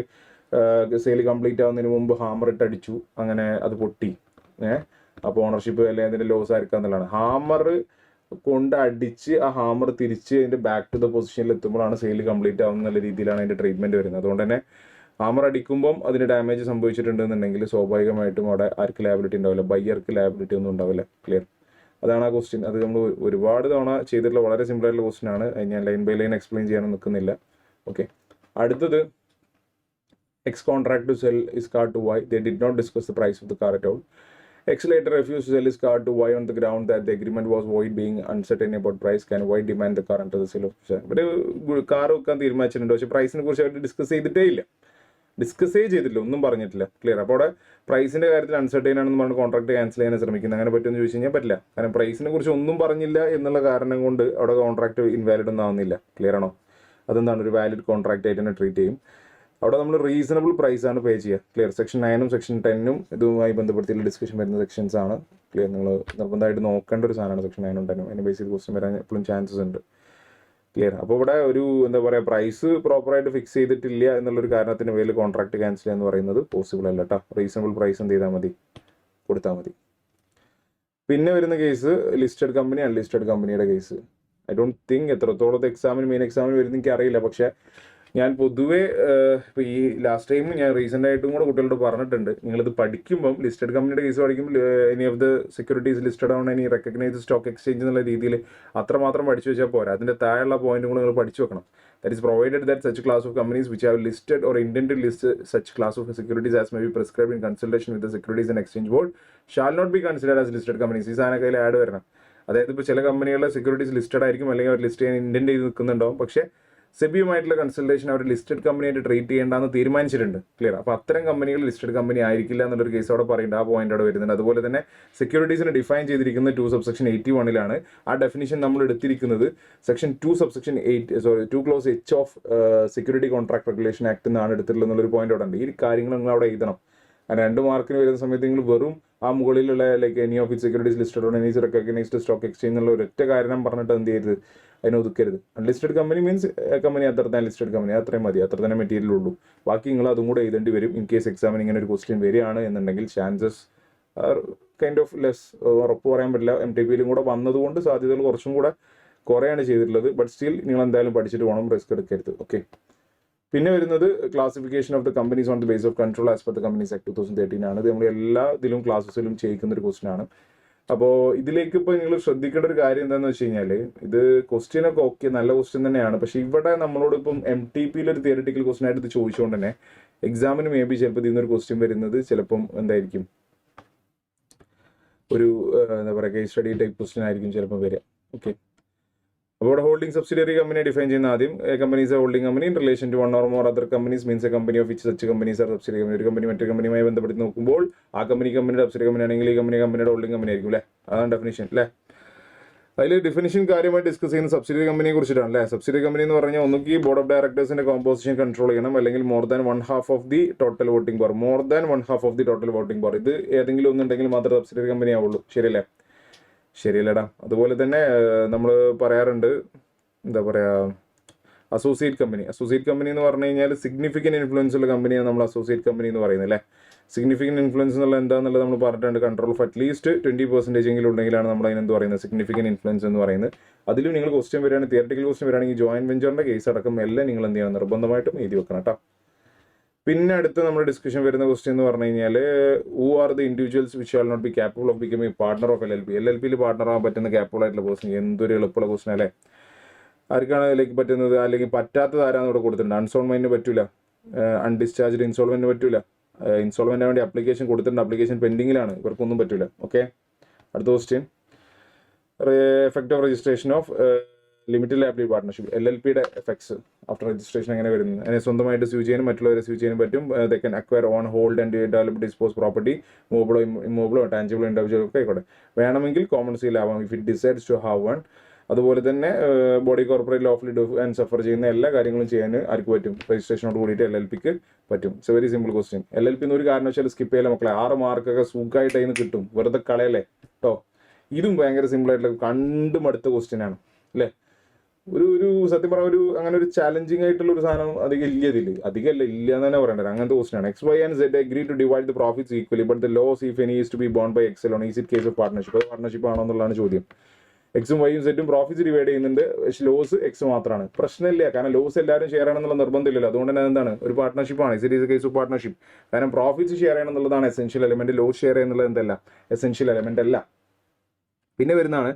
സെയിൽ കംപ്ലീറ്റ് ആവുന്നതിന് മുമ്പ് ഹാമർ ഇട്ടടിച്ചു, അങ്ങനെ അത് പൊട്ടി. അപ്പോൾ ഓണർഷിപ്പ് അല്ലെങ്കിൽ അതിൻ്റെ ലോസ് ആയിരിക്കുക എന്നുള്ളതാണ്. ഹാമർ കൊണ്ട് അടിച്ച് ആ ഹാമർ തിരിച്ച് അതിൻ്റെ ബാക്ക് ടു ദ പൊസിഷനിൽ എത്തുമ്പോഴാണ് സെയിൽ കംപ്ലീറ്റ് ആവുന്ന നല്ല രീതിയിലാണ് അതിൻ്റെ ട്രീറ്റ്മെൻറ്റ് വരുന്നത്. അതുകൊണ്ട് തന്നെ ഹാമർ അടിക്കുമ്പം അതിന് ഡാമേജ് സംഭവിച്ചിട്ടുണ്ടെന്നുണ്ടെങ്കിൽ സ്വാഭാവികമായിട്ടും അവിടെ ആർക്ക് ലാബിലിറ്റി ഉണ്ടാവില്ല, ബയ്യർക്ക് ലാബിലിറ്റി ഒന്നും ഉണ്ടാവില്ല. ക്ലിയർ? അതാണ് ആ ക്വസ്റ്റ്യൻ. അത് നമ്മൾ ഒരുപാട് തവണ ചെയ്തിട്ടുള്ള വളരെ സിമ്പിളായിട്ടുള്ള ക്വസ്റ്റ്യൻ ആണ്. ഞാൻ ലൈൻ ബൈ ലൈൻ എക്സ്പ്ലെയിൻ ചെയ്യാനും നിൽക്കുന്നില്ല. ഓക്കെ, അടുത്തത്, X contract to sell his car to Y. They did not discuss the price of the car at all. X later refused to sell his car to Y on the ground that the agreement was void, being uncertain about price. Can Y demand the car under the sale of share? ഇവിടെ car വെക്കാൻ തീരുമാനിച്ചിട്ടുണ്ട്, പക്ഷേ പ്രൈസിനെ കുറിച്ച് അവർ discuss ചെയ്തിട്ടില്ല, ഒന്നും പറഞ്ഞിട്ടില്ല. Clear? അപ്പോൾ അവിടെ പ്രൈസിൻ്റെ കാര്യത്തിൽ അൺസർട്ടൈൻ ആണെന്ന് പറഞ്ഞ് കോൺട്രാക്ട് ക്യാൻസൽ ചെയ്യാൻ ശ്രമിക്കുന്നത്. അങ്ങനെ പറ്റുമെന്ന് ചോദിച്ചു കഴിഞ്ഞാൽ പറ്റില്ല. കാരണം പ്രൈസിനെ കുറിച്ച് ഒന്നും പറഞ്ഞില്ല എന്നുള്ള കാരണം കൊണ്ട് അവിടെ കോൺട്രാക്ട് ഇൻവാലിഡ് ഒന്നും ആവുന്നില്ല. ക്ലിയർ ആണോ? അതെന്താണ്, ഒരു വാലിഡ് കോൺട്രാക്ട് ആയിട്ട് തന്നെ ട്രീറ്റ് ചെയ്യും. അവിടെ നമ്മൾ റീസണബിൾ പ്രൈസാണ് പേ ചെയ്യുക. ക്ലിയർ? സെക്ഷൻ 9 സെക്ഷൻ 10 ഇതുമായി ബന്ധപ്പെടുത്തിയുള്ള ഡിസ്കഷൻ വരുന്ന സെക്ഷൻസ് ആണ്. ക്ലിയർ? നിങ്ങൾ നിർബന്ധമായിട്ട് നോക്കേണ്ട ഒരു സാധനമാണ് സെക്ഷൻ 9 10. അതിന് ബേസ് ചെയ്ത് ക്വസ്റ്റ്യൻ വരാൻ എപ്പോഴും ചാൻസസ് ഉണ്ട്. ക്ലിയർ? അപ്പോൾ ഇവിടെ ഒരു എന്താ പറയുക, പ്രൈസ് പ്രോപ്പറായിട്ട് ഫിക്സ് ചെയ്തിട്ടില്ല എന്നുള്ളൊരു കാരണത്തിന് പേരിൽ കോൺട്രാക്ട് ക്യാൻസൽ ചെയ്യുക എന്ന് പറയുന്നത് പോസിബിൾ അല്ല കേട്ടോ. റീസണബിൾ പ്രൈസ് എന്ത് ചെയ്താൽ മതി, കൊടുത്താൽ മതി. പിന്നെ വരുന്ന കേസ് ലിസ്റ്റഡ് കമ്പനി അൺലിസ്റ്റഡ് കമ്പനിയുടെ കേസ്. ഐ ഡോണ്ട് തിങ്ക് എത്രത്തോളം മെയിൻ എക്സാമിന് വരുന്ന എനിക്ക് അറിയില്ല. പക്ഷേ ഞാൻ പൊതുവേ ഇപ്പോൾ ഈ ലാസ്റ്റ് ടൈം ഞാൻ റീസെൻ്റ് ആയിട്ടും കൂടെ കുട്ടികളോട് പറഞ്ഞിട്ടുണ്ട്, നിങ്ങളിത് പഠിക്കുമ്പം ലിസ്റ്റഡ് കമ്പനിയുടെ കേസ് പഠിക്കുമ്പോൾ any of the securities listed on any recognised stock exchange എന്നുള്ള രീതിയിൽ അത്രമാത്രം പഠിച്ചു വെച്ചാൽ പോരാ. അതിൻ്റെ താഴെയുള്ള പോയിന്റും കൂടെ നിങ്ങൾ പഠിച്ചു വെക്കണം. That is provided that such class of companies which have listed or intend to list such class of securities as may be prescribe in consultation with the securities and exchange board shall not be considered as listed companies. ഈ സാധനം കയ്യിൽ add വരണം. അതായത് ഇപ്പോൾ ചില കമ്പനികളുടെ securities listed ആയിരിക്കും, അല്ലെങ്കിൽ അവർ ലിസ്റ്റ് ചെയ്യാൻ ഇന്റൻഡ് ചെയ്ത് നിൽക്കുന്നുണ്ടാവും. പക്ഷേ സെബിയുമായിട്ടുള്ള കൺസൾട്ടേഷൻ അവർ ലിസ്റ്റഡ് കമ്പനിയായിട്ട് ട്രീറ്റ് ചെയ്യേണ്ടെന്ന് തീരുമാനിച്ചിട്ടുണ്ട്. ക്ലിയർ? അപ്പോൾ അത്തരം കമ്പനികൾ ലിസ്റ്റഡ് കമ്പനി ആയിരിക്കില്ല എന്നുള്ളൊരു കേസ് അവിടെ പറയുന്നുണ്ട്. ആ പോയിന്റ് അവിടെ വരുന്നുണ്ട്. അതുപോലെ തന്നെ സെക്യൂരിറ്റീസിനെ ഡിഫൈൻ ചെയ്തിരിക്കുന്നത് 2 സബ്സെക്ഷൻ 81 ആ ഡെഫിനിഷൻ നമ്മൾ എടുത്തിരിക്കുന്നത് section 2 subsection 2 close H of security contract regulation act എന്നാണ് എടുത്തിട്ടുള്ളത് എന്നുള്ളൊരു പോയിന്റ് അവിടെ ഉണ്ട്. ഈ കാര്യങ്ങൾ നിങ്ങൾ അവിടെ എഴുതണം. 2 മാർക്കിന് വരുന്ന സമയത്ത് നിങ്ങൾ വെറും ആ മുകളിലുള്ള like any of it securities listed on any recognised stock exchange എന്നുള്ള ഒരൊറ്റ കാരണം പറഞ്ഞിട്ട് എന്ത് ചെയ്യരുത്, അതിനെ ഒതുക്കരുത്. അൺലിസ്റ്റഡ് കമ്പനി മീൻസ് കമ്പനി അത്ര തന്നെ ലിസ്റ്റഡ് കമ്പനി, അത്രയും മതി, അത്ര തന്നെ മെറ്റീരിയൽ ഉള്ളൂ. ബാക്കി നിങ്ങൾ അതും കൂടെ എഴുതേണ്ടി വരും. ഇൻ കേസ് എക്സാമിന് ഇങ്ങനെ ഒരു ക്വസ്റ്റ്യൻ വരികയാണ് എന്നുണ്ടെങ്കിൽ chances are kind of less. ഉറപ്പ് പറയാൻ പറ്റില്ല. MTPയിലും കൂടെ വന്നതുകൊണ്ട് സാധ്യതകൾ കുറച്ചും കൂടെ കുറയാണ് ചെയ്തിട്ടുള്ളത്. ബട്ട് സ്റ്റിൽ നിങ്ങൾ എന്തായാലും പഠിച്ചിട്ട് പോകണം, റിസ്ക് എടുക്കരുത്. ഓക്കെ, പിന്നെ വരുന്നത് classification of the companies on the base of control as per the companies act 2013 ആണ്. ഇത് നമ്മൾ എല്ലാ ഇതിലും ക്ലാസ്സസിലും ചെയ്യിക്കുന്ന ഒരു ക്വസ്റ്റ്യൻ ആണ്. അപ്പോൾ ഇതിലേക്ക് ഇപ്പോൾ നിങ്ങൾ ശ്രദ്ധിക്കേണ്ട ഒരു കാര്യം എന്താണെന്ന് വെച്ച് കഴിഞ്ഞാൽ, ഇത് ക്വസ്റ്റ്യനൊക്കെ ഓക്കെ, നല്ല ക്വസ്റ്റ്യൻ തന്നെയാണ്. പക്ഷേ ഇവിടെ നമ്മളോട് ഇപ്പം MTPയിലൊരു തിയററ്റിക്കൽ ക്വസ്റ്റ്യൻ ആയിട്ട് ഇത് ചോദിച്ചുകൊണ്ട് തന്നെ എക്സാമിന് മേ ബി ചിലപ്പോൾ ഇതിൽ നിന്നൊരു ക്വസ്റ്റ്യൻ വരുന്നത് ചിലപ്പം എന്തായിരിക്കും, ഒരു എന്താ പറയുക കേസ് സ്റ്റഡി ടൈപ്പ് ക്വസ്റ്റ്യൻ ആയിരിക്കും ചിലപ്പോൾ വരിക. ഓക്കെ, അപ്പോൾ ഇവിടെ ഹോൾഡിംഗ് സബ്സിഡിയറി കമ്പനിയെ ഡിഫൈൻ ചെയ്യുന്ന ആദ്യം companies holding company in relation to one or more other companies means a company of which such companies are subsidiary company. ഒരു കമ്പനി മറ്റൊരു കമ്പനിയുമായി ബന്ധപ്പെടുത്തി നോക്കുമ്പോൾ ആ കമ്പനിയുടെ സബ്സിഡി കമ്പനി ആണെങ്കിൽ ഈ കമ്പനിയുടെ ഹോൾഡിംഗ് കമ്പനി ആയിരിക്കും അല്ലേ. അതാണ് ഡെഫിനിഷൻ അല്ലേ. അതിൽ ഡെഫിനിഷൻ കാര്യമായി ഡിസ്കസ് ചെയ്യുന്ന സബ്സിഡറി കമ്പനിയെ കുറിച്ചിട്ടാണ് അല്ലേ. സബ്സിഡറി കമ്പനി എന്ന് പറഞ്ഞാൽ ഒന്നുകിൽ ബോർഡ് ഓഫ് ഡയറക്ടേഴ്സിന്റെ കോമ്പോസിഷൻ കൺട്രോൾ ചെയ്യണം, അല്ലെങ്കിൽ more than 1/2 of the total voting power. More than 1/2 of the total voting power. ഇത് ഏതെങ്കിലും ഒന്നുണ്ടെങ്കിൽ മാത്രമേ സബ്സിഡറി കമ്പനി ആവുള്ളൂ. ശരിയല്ലേ? ശരിയല്ലേടാ. അതുപോലെ തന്നെ നമ്മൾ പറയാറുണ്ട് എന്താ പറയുക, അസോസിയേറ്റ് കമ്പനി എന്ന് പറഞ്ഞു കഴിഞ്ഞാൽ സിഗ്നിഫിക്കൻറ്റ് ഇൻഫ്ലുവൻസ് ഉള്ള കമ്പനിയാണ് നമ്മൾ അസോസിയേറ്റ് കമ്പനി എന്ന് പറയുന്നത് അല്ലേ. സിഗ്നിഫിക്കൻറ്റ് ഇൻഫ്ലുവൻസ് എന്നുള്ള എന്താണെന്നുള്ളത് നമ്മൾ പറഞ്ഞിട്ടുണ്ട്. കൺട്രോൾ ഓഫ് അറ്റ്ലീസ്റ്റ് 20% എങ്കിലും ഉണ്ടെങ്കിലാണ് നമ്മൾ അതിനെന്ത് പറയുന്നത്, സിഗ്നിഫിക്കൻറ്റ് ഇൻഫ്ലുവൻസ് എന്ന് പറയുന്നത്. അതിലും നിങ്ങൾ ക്വസ്റ്റ്യൻ വരികയാണെങ്കിൽ, തിയററ്റിക്കൽ ക്വസ്റ്റ്യൻ വരികയാണെങ്കിൽ ജോയിന്റ് വെഞ്ചറിന്റെ കേസ് അടക്കം എല്ലാം നിങ്ങൾ എന്ത് ചെയ്യണം, നിർബന്ധമായിട്ടും എഴുതി വെക്കണം കേട്ടോ. പിന്നെ അടുത്ത് നമ്മുടെ ഡിസ്കഷൻ വരുന്ന ക്വസ്റ്റ്യൻ എന്ന് പറഞ്ഞു കഴിഞ്ഞാൽ who are the individuals which shall not be capable of becoming partner of LLP partner ആകാൻ പറ്റുന്ന കാപ്പബിൾ ആയിട്ടുള്ള പേഴ്സൺ. എന്തൊരു എളുപ്പമുള്ള ക്വസ്റ്റ്യൻ അല്ലേ. ആർക്കാണ് അതിലേക്ക് പറ്റുന്നത്, അല്ലെങ്കിൽ പറ്റാത്തത് ആരാന്ന് ഇവിടെ കൊടുത്തിട്ടുണ്ട്. അൺസോൾവെന്റിന് പറ്റൂല, അൺഡിസ്ചാർജ്ഡ് ഇൻസോൾവെന്റിന് പറ്റൂല. ഇൻസോൾവെന്റിന് വേണ്ടി അപ്ലിക്കേഷൻ കൊടുത്തിട്ടുണ്ട്, അപ്ലിക്കേഷൻ പെൻഡിങ്ങിലാണ്, ഇവർക്കൊന്നും പറ്റൂല. ഓക്കെ, അടുത്ത question, effect of registration of limited liability partnership. LLPയുടെ എഫക്ട്സ് ആഫ്റ്റർ രജിസ്ട്രേഷൻ എങ്ങനെ വരുന്നത്. അതിനെ സ്വന്തമായിട്ട് സ്യൂ ചെയ്യാനും മറ്റുള്ളവരെ സ്യൂ ചെയ്യാനും പറ്റും. They can acquire own hold and develop dispose property, മൂവബിളോ ഇമ്മൂവബിളോ ടാഞ്ചിബിളോ ഇൻഡിവിജ്വൽ ഒക്കെ ആയിക്കോട്ടെ. വേണമെങ്കിൽ കോമൺ സീൽ ആവാം if it decides to have one. അതുപോലെ തന്നെ body corporate lawfully do and suffer ചെയ്യുന്ന എല്ലാ കാര്യങ്ങളും ചെയ്യാൻ ആർക്ക് പറ്റും, രജിസ്ട്രേഷനോട് കൂടിയിട്ട് LLPക്ക് പറ്റും. It's A very simple question. LLP ഒരു കാരണവശാലും സ്കിപ്പ് ചെയ്യല മക്കളെ. 6 മാർക്കൊക്കെ സുഖമായിട്ട് അതിന് കിട്ടും, വെറുതെ കളയല്ലേ കേട്ടോ. ഇതും ഭയങ്കര സിമ്പിൾ ആയിട്ടുള്ള കണ്ടും അടുത്ത ക്വസ്റ്റ്യൻ ആണ് അല്ലേ. ഒരു സത്യം പറഞ്ഞ അങ്ങനെ ഒരു ചാലഞ്ചിങ് ആയിട്ടുള്ള ഒരു സാധനം അധികം ഇല്ല എന്ന് തന്നെ പറയേണ്ടത്. അങ്ങനത്തെ ക്വസ്റ്റ്യൻ ആണ്. X, Y and Z agree to divide the profits equally but the loss if any is to be borne by X alone. Is it case of partnership? അത് പാർട്ണർഷിപ്പ് ആണോ എന്നുള്ളതാണ് ചോദ്യം. എക്സും വൈയും സെറ്റും പ്രോഫിറ്റ്സ് ഡിവൈഡ് ചെയ്യുന്നുണ്ട്, പക്ഷേ loss X മാത്രമാണ്. പ്രശ്നമില്ല, കാരണം ലോസ് എല്ലാവരും ഷെയർ ചെയ്യണമെന്നുള്ള നിർബന്ധമില്ലല്ലോ. അതുകൊണ്ട് തന്നെ എന്താണ്, ഒരു പാർട്ണർഷിപ്പാണ്. It is a case of partnership. കാരണം പ്രോഫിറ്റ്സ് ഷെയർ ചെയ്യണം എന്നുള്ളതാണ് എസെൻഷ്യൽ എലമെന്റ്, ലോസ് ഷെയർ ചെയ്യുന്നത് എന്തല്ല, എസെൻഷ്യൽ എലമെന്റ് അല്ല. പിന്നെ വരുന്നതാണ്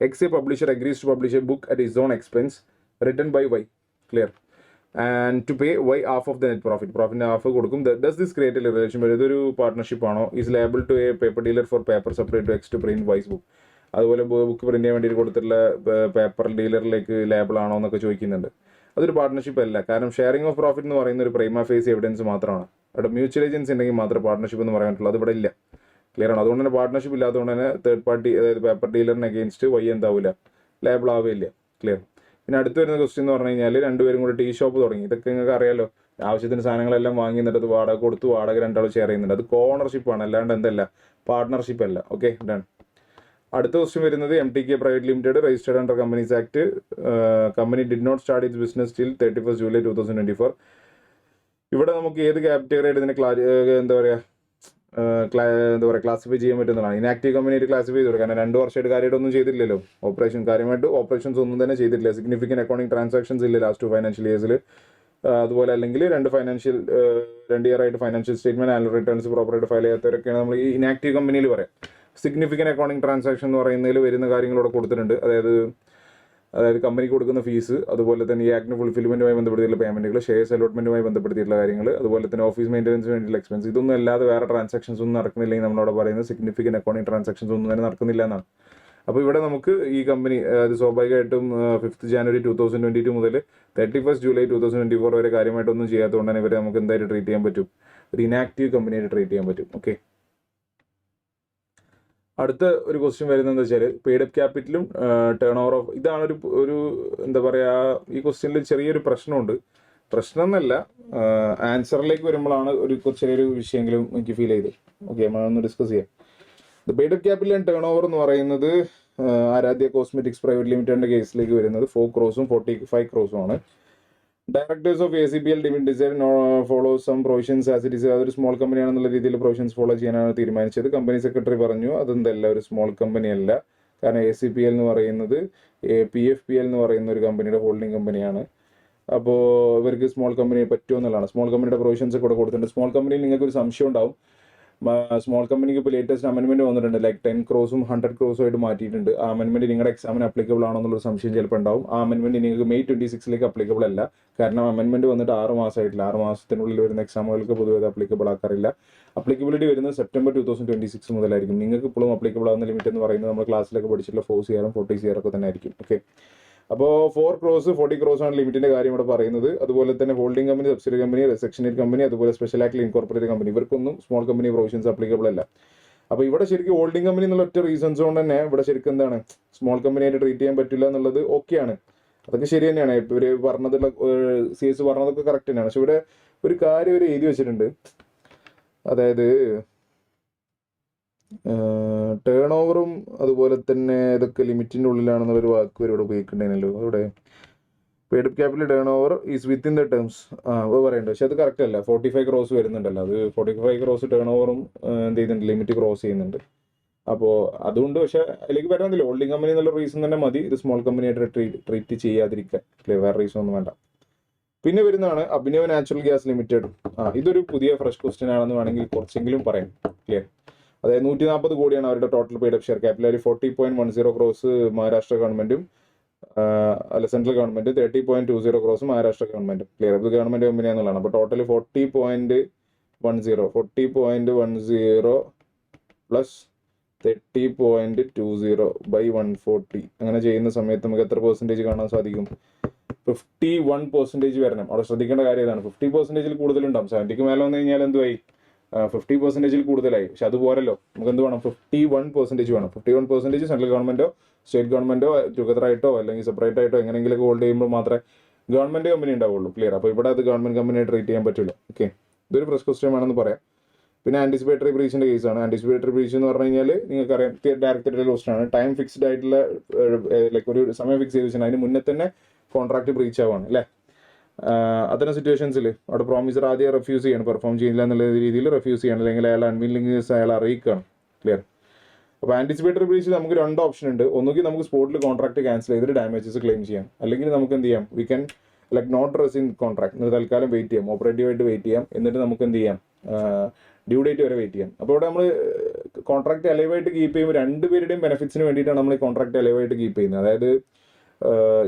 X a publisher agrees to publish a book at his own expense written by Y, clear, and to pay Y half of the net പ്രോഫിറ്റിന്റെ half കൊടുക്കും. Does this create a relation? ഇതൊരു partnership ആണോ? Is liable to a paper dealer for paper separate to X to print Y's book. അതുപോലെ book print ചെയ്യാൻ വേണ്ടി കൊടുത്തിട്ടുള്ള paper ഡീലറിലേക്ക് label ആണോ എന്നൊക്കെ ചോദിക്കുന്നുണ്ട്. അതൊരു പാർട്ണർഷിപ്പ് അല്ല. കാരണം ഷെയറിംഗ് ഓഫ് പ്രോഫിറ്റ് എന്ന് പറയുന്ന ഒരു പ്രൈമ ഫേസ് എവിഡൻസ് മാത്രമാണ്. അവിടെ മ്യൂച്വൽ ഏജൻസി ഉണ്ടെങ്കിൽ മാത്രമേ പാർട്ണർഷിപ്പ് എന്ന് പറയാൻ പറ്റുള്ളൂ. അത് ഇവിടെ ഇല്ല, ക്ലിയർ ആണ്. അതുകൊണ്ട് തന്നെ പാർട്ണർഷിപ്പ് ഇല്ലാത്തതുകൊണ്ട് തന്നെ തേർഡ് പാർട്ടി, അതായത് പേപ്പർ ഡീലറിന് അഗെയിൻസ്റ്റ് വൈ എന്താവില്ല, ലേബിൾ ആവുകയില്ല, ക്ലിയർ. പിന്നെ അടുത്ത് വരുന്ന ക്വസ്റ്റ്യൻ എന്ന് പറഞ്ഞു കഴിഞ്ഞാൽ രണ്ടുപേരും കൂടി ടീ ഷോപ്പ് തുടങ്ങി. ഇതൊക്കെ നിങ്ങൾക്ക് അറിയാലോ, ആവശ്യത്തിന് സാധനങ്ങളെല്ലാം വാങ്ങി എന്നിട്ട് വാടക കൊടുത്തു, വാടക രണ്ടാളും ഷെയർ ചെയ്യുന്നുണ്ട്. അത് കോണർഷിപ്പാണ്, അല്ലാണ്ട് എന്തല്ല, പാർട്ണർഷിപ്പ് അല്ല. Okay, done. അടുത്ത ക്വസ്റ്റ്യൻ വരുന്നത് MTK private limited registered under companies act. Company did not start its business till 31 July 2024. ഇവിടെ നമുക്ക് ഏത് കാറ്റഗറിയായിട്ട് ഇതിനെ എന്താ പറയുക ക്ലാസിഫൈ ചെയ്യാൻ പറ്റുന്നതാണ്. ഇനാക്റ്റീവ് കമ്പനിയായിട്ട് ക്ലാസിഫൈ ചെയ്തു. കാരണം 2 വർഷമായിട്ട് കാര്യമായിട്ടൊന്നും ചെയ്തിട്ടില്ലല്ലോ. കാര്യമായിട്ട് ഓപ്പറേഷൻസ് ഒന്നും തന്നെ ചെയ്തിട്ടില്ല. സിഗ്നിഫിക്കൻറ്റ് അക്കൗണ്ടിങ് ട്രാൻസാക്ഷൻസ് ഇല്ല ലാസ്റ്റ് 2 ഫൈനാൻഷ്യൽ ഇയേഴ്സിൽ. അതുപോലെ അല്ലെങ്കിൽ 2 ഇയർ ആയിട്ട് ഫൈനാൻഷ്യൽ സ്റ്റേറ്റ്മെന്റ് ആനുവൽ റിട്ടേൺസ് പ്രോപ്പറായിട്ട് ഫയൽ ചെയ്യാത്തവരൊക്കെയാണ് നമ്മൾ ഈ ഇനാക്റ്റീവ് കമ്പനിയിൽ പറയാം. സിഗ്നിഫിക്കൻറ്റ് അക്കൗണ്ടിങ് ട്രാൻസാക്ഷൻ എന്ന് പറയുന്നതിൽ വരുന്ന കാര്യങ്ങളോടെ കൊടുത്തിട്ടുണ്ട്. അതായത് കമ്പനിക്ക് കൊടുക്കുന്ന ഫീസ്, അതുപോലെ തന്നെ ഈ ആക്ടിന് ഫുൾഫിൽമെന്റുമായി ബന്ധപ്പെടുത്തിയിട്ടുള്ള പേയ്മെന്റുകൾ, ഷെയർസ് അലോട്ട്മെന്റുമായി ബന്ധപ്പെടുത്തിയിട്ടുള്ള കാര്യങ്ങൾ, അതുപോലെ തന്നെ ഓഫീസ് മെയിൻ്റനൻസിന് വേണ്ടിയുള്ള എക്സ്പെൻസ്. ഇതൊന്നും അല്ലാതെ വേറെ ട്രാൻസാക്ഷൻസ് ഒന്നും നടക്കുന്നില്ലെങ്കിൽ നമ്മളവിടെ പറയുന്നത് സിഗ്നിഫിക്കൻറ്റ് അക്കൗണ്ടിങ് ട്രാൻസാക്ഷൻസ് ഒന്നും തന്നെ നടക്കുന്നില്ല എന്നാണ്. അപ്പോൾ ഇവിടെ നമുക്ക് ഈ കമ്പനി അത് സ്വാഭാവികമായിട്ടും 5 ജാനുവരി 2022 മുതൽ 31 ജൂലൈ 2024 വരെ കാര്യമായിട്ടൊന്നും ചെയ്യാത്തതുകൊണ്ട് തന്നെ ഇവരെ നമുക്ക് എന്തായിട്ട് ട്രീറ്റ് ചെയ്യാൻ പറ്റും, ഒരു ഇനാക്റ്റീവ് കമ്പനിയായിട്ട് ട്രീറ്റ് ചെയ്യാൻ പറ്റും. ഓക്കെ, അടുത്ത ഒരു ക്വസ്റ്റ്യൻ വരുന്നത് എന്താ വെച്ചാൽ പെയ്ഡ് അപ്പ് ക്യാപിറ്റലും ടേൺ ഓവർ ഓഫ്. ഇതാണ് ഒരു എന്താ പറയുക, ഈ ക്വസ്റ്റ്യനിൽ ചെറിയൊരു പ്രശ്നമുണ്ട്. പ്രശ്നം എന്നല്ല, ആൻസറിലേക്ക് വരുമ്പോഴാണ് ചെറിയൊരു വിഷയമെങ്കിലും എനിക്ക് ഫീൽ ചെയ്ത്. ഓക്കെ, നമ്മളൊന്ന് ഡിസ്കസ് ചെയ്യാം. Paid up capital and turn over എന്ന് പറയുന്നത് ആരാധ്യ കോസ്മെറ്റിക്സ് പ്രൈവറ്റ് ലിമിറ്റഡിന്റെ കേസിലേക്ക് വരുന്നത് 4 crores 45 crores ആണ്. Directors of ACPL design follow some provisions as it is. അതൊരു സ്മോൾ കമ്പനിയാണെന്നുള്ള രീതിയിൽ പ്രൊവിഷൻസ് ഫോളോ ചെയ്യാനാണ് തീരുമാനിച്ചത്. കമ്പനി സെക്രട്ടറി പറഞ്ഞു അതെന്തല്ല, ഒരു സ്മോൾ കമ്പനി അല്ല. കാരണം ACPL എന്ന് പറയുന്നത് PFPL എന്ന് പറയുന്ന ഒരു കമ്പനിയുടെ ഹോൾഡിംഗ് കമ്പനിയാണ്. അപ്പോൾ ഇവർക്ക് സ്മോൾ കമ്പനി പറ്റുമോ എന്നുള്ളതാണ്. സ്മോൾ കമ്പനിയുടെ പ്രൊവിഷൻസ് ഒക്കെ കൂടെ കൊടുത്തിട്ടുണ്ട്. സ്മോൾ കമ്പനിയിൽ നിങ്ങൾക്ക് ഒരു സംശയം ഉണ്ടാവും, സ്മോൾ കമ്പനിക്ക് ഇപ്പോൾ ലേറ്റസ്റ്റ് അമെൻമെന്റ് വന്നിട്ടുണ്ട്, ലൈക്ക് 10 crores 100 crores ആയിട്ട് മാറ്റിയിട്ടുണ്ട്. ആ അമെൻമെന്റ് നിങ്ങളുടെ എക്സാമിന് അപ്ലിക്കബിൾ ആണോ എന്നുള്ളൊരു സംശയം ചിലപ്പോൾ ഉണ്ടാവും. ആ അമെൻമെന്റ് നിങ്ങൾക്ക് May 26 അപ്ലിക്കബിൾ അല്ല. കാരണം അമെൻമെന്റ് വന്നിട്ട് 6 മാസമായിട്ടില്ല. 6 മാസത്തിനുള്ളിൽ വരുന്ന എക്സാമുകൾക്ക് പൊതുവെ അത് അപ്ലിക്കബിൾ ആക്കാറില്ല. അപ്ലിക്കബിലിറ്റി വരുന്നത് September 2026 മുതലായിരിക്കും. നിങ്ങൾക്ക് ഇപ്പോഴും അപ്ലിക്കബിൾ ആവുന്ന ലിമിറ്റ് എന്ന് പറയുന്നത് നമ്മൾ ക്ലാസ്സിലൊക്കെ പഠിച്ചിട്ടുള്ള 4 CR 40 CR ഒക്കെ തന്നെ ആയിരിക്കും. ഓക്കെ, അപ്പോൾ 4 crores 40 crores ആണ് ലിമിറ്റിന്റെ കാര്യം ഇവിടെ പറയുന്നത്. അതുപോലെ തന്നെ ഹോൾഡിംഗ് കമ്പനി, സബ്സിഡറി കമ്പനി, സെക്ഷനറി കമ്പനി, അതുപോലെ സ്പെഷ്യൽ ആക്ടിൽ ഇൻകോർപ്പറേറ്റ് കമ്പനി, ഇവർക്കൊന്നും സ്മോൾ കമ്പനി പ്രൊവിഷൻസ് അപ്ലിക്കബിൾ അല്ല. അപ്പോൾ ഇവിടെ ശരിക്കും ഹോൾഡിംഗ് കമ്പനി എന്നുള്ള ഒറ്റ റീസൺസ് കൊണ്ട് തന്നെ ഇവിടെ ശരിക്കും എന്താണ് സ്മോൾ കമ്പനിയായിട്ട് ട്രീറ്റ് ചെയ്യാൻ പറ്റില്ല എന്നുള്ളത് ഓക്കെയാണ്. അതൊക്കെ ശരി തന്നെയാണ്. ഇവർ പറഞ്ഞതുള്ള CS പറഞ്ഞതൊക്കെ കറക്റ്റ് തന്നെയാണ്. പക്ഷെ ഇവിടെ ഒരു കാര്യം ഒരു എഴുതി വെച്ചിട്ടുണ്ട്, അതായത് ടേൺ ഓവറും അതുപോലെ തന്നെ ഇതൊക്കെ ലിമിറ്റിൻ്റെ ഉള്ളിലാണെന്നുള്ളൊരു വാക്ക് ഇവിടെ ഉപയോഗിക്കണ്ടേനല്ലോ. അവിടെ paid up capital turn over is within the terms പറയുന്നുണ്ട്. പക്ഷെ അത് കറക്റ്റ് അല്ല. 45 crores വരുന്നുണ്ടല്ലോ, അത് 45 crores ടേൺ ഓവറും എന്ത് ചെയ്യുന്നുണ്ട്, ലിമിറ്റ് ക്രോസ് ചെയ്യുന്നുണ്ട്. അപ്പോൾ അതുകൊണ്ട് പക്ഷേ അതിലേക്ക് വരാന്നില്ല. ഹോൾഡിംഗ് കമ്പനി എന്നുള്ള റീസൺ തന്നെ മതി ഇത് സ്മോൾ കമ്പനിയായിട്ട് ട്രീറ്റ് ചെയ്യാതിരിക്കാൻ. വേറെ റീസൺ ഒന്നും വേണ്ട. പിന്നെ വരുന്നതാണ് അഭിനവ് നാച്ചുറൽ ഗ്യാസ് ലിമിറ്റഡ്. ഇതൊരു പുതിയ ഫ്രഷ് ക്വസ്റ്റ്യൻ ആണെന്ന് വേണമെങ്കിൽ കുറച്ചെങ്കിലും പറയാം. ക്ലിയർ. അതായത് 140 കോടിയാണ് അവരുടെ total paid up share capital. അതിൽ 40.10 crores മഹാരാഷ്ട്ര ഗവൺമെന്റും അല്ല സെൻട്രൽ ഗവൺമെന്റ്, 30.20 crores മഹാരാഷ്ട്ര ഗവൺമെന്റും. ക്ലിയർ. ഇത് ഗവൺമെന്റ് കമ്പനിയാണെന്നുള്ളതാണ്. അപ്പോൾ ടോട്ടൽ 40.10 പ്ലസ് 30.20 ബൈ 140 അങ്ങനെ ചെയ്യുന്ന സമയത്ത് നമുക്ക് എത്ര പെർസെൻറ്റേജ് കാണാൻ സാധിക്കും? 51% വരണം. അവിടെ ശ്രദ്ധിക്കേണ്ട കാര്യം ഇതാണ്. 50%-ൽ കൂടുതലുണ്ടാവും. 70ക്ക് മേലെ വന്നു കഴിഞ്ഞാൽ എന്തുമായി? 50%-ൽ കൂടുതലായി. പക്ഷെ അത് പോരല്ലോ, നമുക്ക് എന്ത് വേണം? 51% വേണം. 51% സെൻട്രൽ ഗവൺമെന്റോ സ്റ്റേറ്റ് ഗവൺമെന്റോ ടുഗദർ ആയിട്ടോ അല്ലെങ്കിൽ സെപ്പറേറ്റ് ആയിട്ടോ എങ്ങനെയെങ്കിലൊക്കെ ഹോൾഡ് ചെയ്യുമ്പോൾ മാത്രമേ ഗവൺമെന്റ് കമ്പനി ഉണ്ടാവുള്ളൂ. ക്ലിയർ. അപ്പോൾ ഇവിടെ അത് ഗവൺമെന്റ് കമ്പനിയെ ട്രീറ്റ് ചെയ്യാൻ പറ്റില്ല. ഓക്കെ, ഇതൊരു ഫ്രഷ് ക്വസ്റ്റ്യൻ വേണമെന്ന് പറയാം. പിന്നെ ആന്റിസിപ്പേറ്ററി ബ്രീച്ചിന്റെ കേസാണ്. ആന്റിസിപ്പേറ്ററി ബ്രീച്ച് എന്ന് പറഞ്ഞു കഴിഞ്ഞാൽ നിങ്ങൾക്കറിയാം ഡയറക്റ്റ് ക്വസ്റ്റൻ ആണ്. ടൈം ഫിക്സ്ഡ് ആയിട്ടുള്ള ലൈക്ക് ഒരു സമയം ഫിക്സ് ചെയ്ത് വെച്ചാൽ അതിന് മുന്നേ തന്നെ കോൺട്രാക്ട് ബ്രീച്ച് ആവുകയാണ് അല്ലേ. അത്തരം സിറ്റുവേഷൻസിൽ അവിടെ പ്രോമിസർ ആദ്യം റെഫ്യൂസ് ചെയ്യണം, പെർഫോം ചെയ്യില്ല എന്നുള്ള രീതിയിൽ റെഫ്യൂസ് ചെയ്യണം, അല്ലെങ്കിൽ അയാൾ അൺവില്ലിംഗ്നെസ് അയാൾ അറിയിക്കുകയാണ്. ക്ലിയർ. അപ്പോൾ ആന്റിസിപ്പേറ്ററി ബ്രീച്ച് നമുക്ക് 2 ഓപ്ഷൻ ഉണ്ട്. ഒന്നുകിൽ നമുക്ക് സ്പോട്ടിൽ കോൺട്രാക്ട് ക്യാൻസൽ ചെയ്തിട്ട് ഡാമേജസ് ക്ലെയിം ചെയ്യാം, അല്ലെങ്കിൽ നമുക്ക് എന്ത് ചെയ്യാം, we can like not rescind contract, എന്നിട്ട് തൽക്കാലം വെയിറ്റ് ചെയ്യാം, ഓപ്പറേറ്റീവായിട്ട് വെയിറ്റ് ചെയ്യാം, എന്നിട്ട് നമുക്ക് എന്ത് ചെയ്യാം, ഡ്യൂ ഡേറ്റ് വരെ വെയിറ്റ് ചെയ്യാം. അപ്പോൾ ഇവിടെ നമ്മൾ കോൺട്രാക്ട് അലൈവായിട്ട് കീപ്പ് ചെയ്യുമ്പോൾ രണ്ടുപേരുടെയും ബെനിഫിറ്റ്സിന് വേണ്ടിയിട്ടാണ് നമ്മൾ ഈ കോൺട്രാക്ട് അലൈവായിട്ട് കീപ്പ് ചെയ്യുന്നത്. അതായത്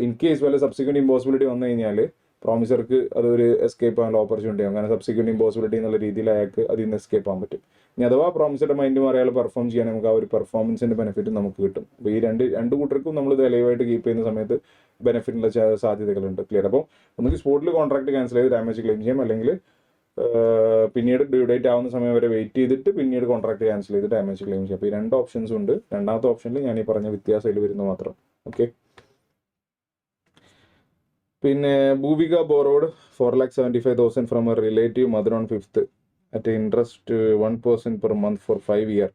ഇൻ കേസ് വല്ല സബ്സിക്വന്റ് ഇമ്പോസിബിലിറ്റി വന്നു കഴിഞ്ഞാൽ പ്രോമിസർക്ക് അതൊരു എസ്കേപ്പ് ആകാനുള്ള ഓപ്പർച്യൂണിറ്റി ആകും. കാരണം സബ്സിക്വന്റ് ഇമ്പോസിബിലിറ്റി എന്നുള്ള രീതിയിൽ അയാൾക്ക് അതിൽ നിന്ന് എസ്കേപ്പ് ആകാൻ പറ്റും. ഇനി അഥവാ പ്രോമിസറുടെ മൈൻഡ് മാറി അയാൾ പെർഫോം ചെയ്യാൻ നമുക്ക് ആ ഒരു പെർഫോമൻസിന്റെ ബെനിഫിറ്റ് നമുക്ക് കിട്ടും. അപ്പോൾ ഈ രണ്ട് കൂട്ടർക്കും നമ്മൾ ഇത് അലൈവായിട്ട് കീപ്പ് ചെയ്യുന്ന സമയത്ത് ബെനിഫിറ്റിനുള്ള സാധ്യതകളുണ്ട്. ക്ലിയർ. അപ്പോൾ ഒന്നുകിൽ സ്പോട്ടിൽ കോൺട്രാക്ട് ക്യാൻസൽ ചെയ്ത് ഡാമേജ് ക്ലെയിം ചെയ്യാം, അല്ലെങ്കിൽ പിന്നീട് ഡ്യൂ ഡേറ്റ് ആവുന്ന സമയം വരെ വെയിറ്റ് ചെയ്തിട്ട് പിന്നീട് കോൺട്രാക്ട് ക്യാൻസൽ ചെയ്ത് ഡാമേജ് ക്ലെയിം ചെയ്യാം. അപ്പോൾ ഈ 2 ഓപ്ഷൻസും ഉണ്ട്. രണ്ടാമത്തെ ഓപ്ഷനിൽ ഞാൻ ഈ പറഞ്ഞ വ്യത്യാസം അതിൽ വരുന്നത് മാത്രം. ഓക്കെ. പിന്നെ Bhuvika borrowed 4,75,000 from a relative mother on 5th at interest 1% per month for 5 years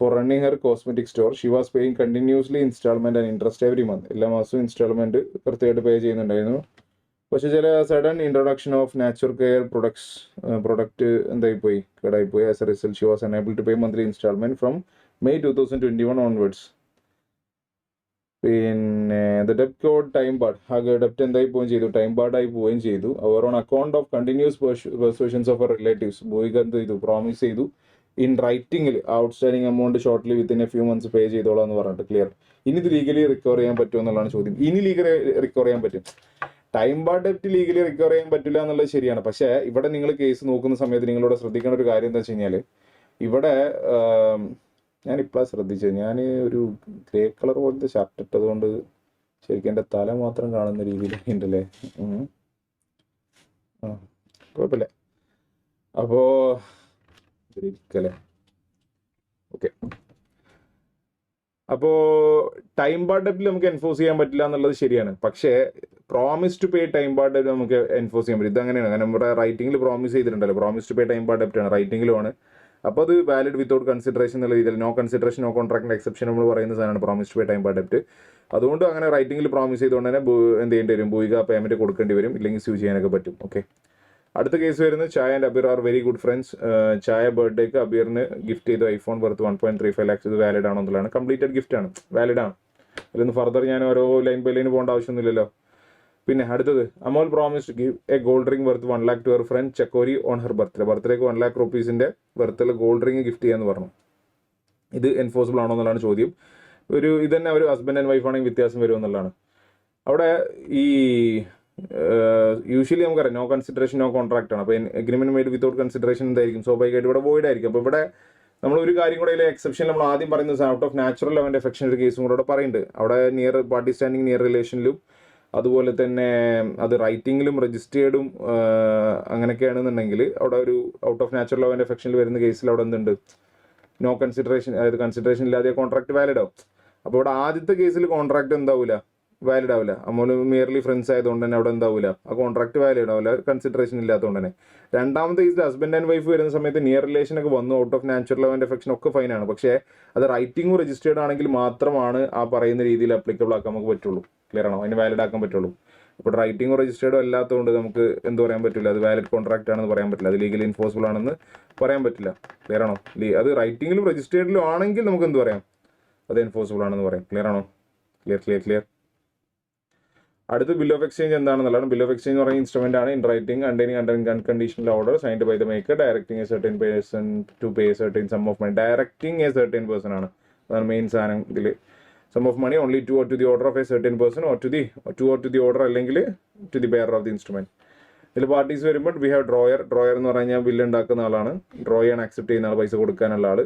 for running her cosmetic store. She was paying continuously installment and interest every month. എല്ലാ മാസവും ഇൻസ്റ്റാൾമെന്റ് കൃത്യമായിട്ട് പേ ചെയ്യുന്നുണ്ടായിരുന്നു. പക്ഷെ ചില sudden introduction of natural care product എന്തായിപ്പോയി, കേടായിപ്പോയി. As a result she was unable to pay monthly instalment from May 2021 onwards. പിന്നെ the ഡെപ്റ്റ് കോഡ് ടൈം ബാർഡ്, ആ ഡെപ്റ്റ് എന്തായി പോവുകയും ചെയ്തു, ടൈം ബാർഡായി പോവുകയും ചെയ്തു. അവർ on account of continuous persuasions of അവർ റിലേറ്റീവ്സ്. ഭൂമിക എന്ത് ചെയ്തു, പ്രോമിസ് ചെയ്തു ഇൻ റൈറ്റിംഗിൽ outstanding amount shortly within a few months pay ചെയ്തോളാം എന്ന് പറഞ്ഞിട്ട്. ക്ലിയർ. ഇനി ഇത് ലീഗലി റിക്കവർ ചെയ്യാൻ പറ്റുമോ എന്നുള്ളതാണ് ചോദ്യം. ഇനി ലീഗലി റിക്കവർ ചെയ്യാൻ പറ്റും. ടൈം ബാർഡ് ഡെപ്റ്റ് ലീഗലി റിക്കവർ ചെയ്യാൻ പറ്റില്ല എന്നുള്ളത് ശരിയാണ്. പക്ഷേ ഇവിടെ നിങ്ങൾ കേസ് നോക്കുന്ന സമയത്ത് നിങ്ങളോട് ശ്രദ്ധിക്കേണ്ട ഒരു കാര്യം എന്താ വെച്ച് കഴിഞ്ഞാൽ, ഇവിടെ ഞാനിപ്പോഴാണ് ശ്രദ്ധിച്ചത്, ഞാൻ ഒരു ഗ്രേ കളർ പോലത്തെ ഷർട്ട് ഇട്ടതുകൊണ്ട് ശരിക്കും എൻ്റെ തല മാത്രം കാണുന്ന രീതിയിൽ ഉണ്ടല്ലേ. കുഴപ്പമില്ല. അപ്പോൾ ഇരിക്കല്ലേ. ഓക്കെ. അപ്പോൾ ടൈം ബാർഡ് ഡെപ്റ്റിൽ നമുക്ക് എൻഫോഴ്സ് ചെയ്യാൻ പറ്റില്ല എന്നുള്ളത് ശരിയാണ്. പക്ഷേ promise to pay time barred ഡെപ്റ്റ് നമുക്ക് എൻഫോഴ്സ് ചെയ്യാൻ പറ്റും. ഇതങ്ങനെയാണ്. കാരണം നമ്മുടെ റൈറ്റിംഗിൽ പ്രോമിസ് ചെയ്തിട്ടുണ്ടല്ലോ, promise to pay time barred ഡെപ്റ്റ് ആണ്, റൈറ്റിംഗിലുമാണ്. അപ്പോൾ അത് വാലിഡ് വിത്തൗട്ട് കൺസിഡറേഷൻ എന്നുള്ള രീതിയിൽ, no consideration no contract exception നമ്മൾ പറയുന്ന സാധനമാണ് promise to pay time barred ഡെപ്റ്റ്. അതുകൊണ്ട് അങ്ങനെ റൈറ്റിംഗിൽ പ്രോമിസ് ചെയ്തുകൊണ്ട് തന്നെ എന്ത് ചെയ്യേണ്ടി വരും, ഭൂമിക പേയ്മെന്റ് കൊടുക്കേണ്ടി വരും, ഇല്ലെങ്കിൽ സ്യൂ ചെയ്യാനൊക്കെ പറ്റും. ഓക്കെ. അടുത്ത കേസ് വരുന്നത് ചായ and Abir are very good friends. ചായ ബർത്ത്ഡേക്ക് അബീറിന് ഗിഫ്റ്റ് ചെയ്തു ഐഫോൺ വർത്ത് 1.35 lakhs. ഇത് വാലിഡ് ആണോ എന്നുള്ളതാണ്. കംപ്ലീറ്റഡ് ഗിഫ്റ്റ് ആണ്, വാലിഡ് ആണ്. അതിലൊന്ന് ഫർദർ ഞാൻ ഓരോ ലൈൻ ബൈ ലൈൻ പോകേണ്ട ആവശ്യമൊന്നുമില്ലല്ലോ. പിന്നെ അടുത്തത്, Amol promise give a gold ring worth 1 lakh to her friend Chakori on her ബർത്ത്ഡേക്ക് 1 lakh rupees വെറുത്തുള്ള ഗോൾഡ് റിംഗ് ഗിഫ്റ്റ് ചെയ്യാന്ന് പറഞ്ഞു. ഇത് എൻഫോഴ്സിബിൾ ആണോ എന്നുള്ളതാണ് ചോദ്യം. ഇത് തന്നെ ഒരു ഹസ്ബൻഡ് ആൻഡ് വൈഫ് ആണെങ്കിൽ വ്യത്യാസം വരുമോ എന്നുള്ളതാണ്. അവിടെ ഈ യൂഷ്വലി നമുക്കറിയാം നോ കൺസിഡറേഷൻ നോ കോൺട്രാക്ട് ആണ്. അപ്പോൾ എഗ്രിമെന്റ് മെയ്ഡ് വിത്തൗട്ട് കൺസിഡറേഷൻ എന്തായിരിക്കും, സ്വാഭാവികമായിട്ട് ഇവിടെ വോയിഡ് ആയിരിക്കും. അപ്പോൾ ഇവിടെ നമ്മൾ ഒരു കാര്യം കൂടെ എക്സെപ്ഷൻ നമ്മൾ ആദ്യം പറയുന്നത് ഔട്ട് ഓഫ് നാച്ചുറൽ ലെവൻ്റെ എഫെക്ഷൻ ഒരു കേസും കൂടെ പറയുന്നുണ്ട്. അവിടെ നിയർ പാർട്ടി സ്റ്റാൻഡിങ് നിയർ റിലേഷനിലും അതുപോലെ തന്നെ അത് റൈറ്റിങ്ങിലും രജിസ്റ്റേർഡും അങ്ങനെയൊക്കെയാണെന്നുണ്ടെങ്കിൽ അവിടെ ഒരു ഔട്ട് ഓഫ് നാച്ചുറൽ ലെവൻ്റെ എഫെക്ഷനിൽ വരുന്ന കേസിൽ അവിടെ എന്തുണ്ട്, നോ കൺസിഡറേഷൻ, അതായത് കൺസിഡറേഷൻ ഇല്ലാതെ കോൺട്രാക്ട് വാലിഡ് ആവും. അപ്പോൾ ഇവിടെ ആദ്യത്തെ കേസിൽ കോൺട്രാക്ട് എന്താവില്ല, വാലിഡ് ആവില്ല. അമ്മോല് മിയർലി ഫ്രണ്ട്സ് ആയതുകൊണ്ട് തന്നെ അവിടെ എന്താവില്ല, ആ കോൺട്രാക്ട് വാലിഡ് ആവില്ല, കൺസിഡറേഷൻ ഇല്ലാത്തതുകൊണ്ട് തന്നെ. രണ്ടാമത്തെ കേസിൽ ഹസ്ബൻഡ് ആൻഡ് വൈഫ് വരുന്ന സമയത്ത് നിയർ റിലേഷൻ ഒക്കെ വന്നു, ഔട്ട് ഓഫ് നാച്ചുറൽ ലെവൻ്റെ എഫെക്ഷൻ ഒക്കെ ഫൈനാണ്. പക്ഷേ അത് റൈറ്റിംഗും രജിസ്റ്റേർഡ് ആണെങ്കിൽ മാത്രമാണ് ആ പറയുന്ന രീതിയിൽ അപ്ലിക്കബിൾ ആക്കാൻ നമുക്ക് പറ്റുള്ളൂ. ക്ലിയർ ആണോ? അതിന് വാലിഡ് ആക്കാൻ പറ്റുള്ളൂ. ഇപ്പോൾ റൈറ്റിംഗോ രജിസ്റ്റേർഡോ അല്ലാത്തതുകൊണ്ട് നമുക്ക് എന്ത് പറയാൻ പറ്റില്ല, അത് വാലിഡ് കോൺട്രാക്ട് ആണെന്ന് പറയാൻ പറ്റില്ല, അത് ലീഗലി എൻഫോഴ്സിബിൾ ആണെന്ന് പറയാൻ പറ്റില്ല. ക്ലിയർ ആണോ? അത് റൈറ്റിംഗിലും രജിസ്റ്റേർഡിലും ആണെങ്കിൽ നമുക്ക് എന്ത് പറയാം, അത് എൻഫോഴ്സിബിൾ ആണെന്ന് പറയാം. ക്ലിയർ ആണോ? ക്ലിയർ. അടുത്ത് ബിൽ ഓഫ് എക്സ്ചേഞ്ച് എന്താണെന്നുള്ളതാണ്. ബിൽ ഓഫ് എക്സ്ചേഞ്ച് പറയുന്ന ഇൻസ്ട്രുമെന്റ് ആണ് in writing containing unconditional order signed by the maker directing a certain person to pay certain sum of money. Directing a certain person ആണ്, അതാണ് main സാധനം ഇതിൽ. Sum of money only to to the order of a certain person or to the order അല്ലെങ്കിൽ to the bearer of the instrument. ഇതിൽ parties വരുമ്പോൾ we have drawer എന്ന് പറഞ്ഞു കഴിഞ്ഞാൽ ബില്ല് ഉണ്ടാക്കുന്ന ആളാണ്. ഡ്രോയാണ് ആക്സെപ്റ്റ് ചെയ്യുന്ന ആൾ, പൈസ കൊടുക്കാനുള്ള ആൾ.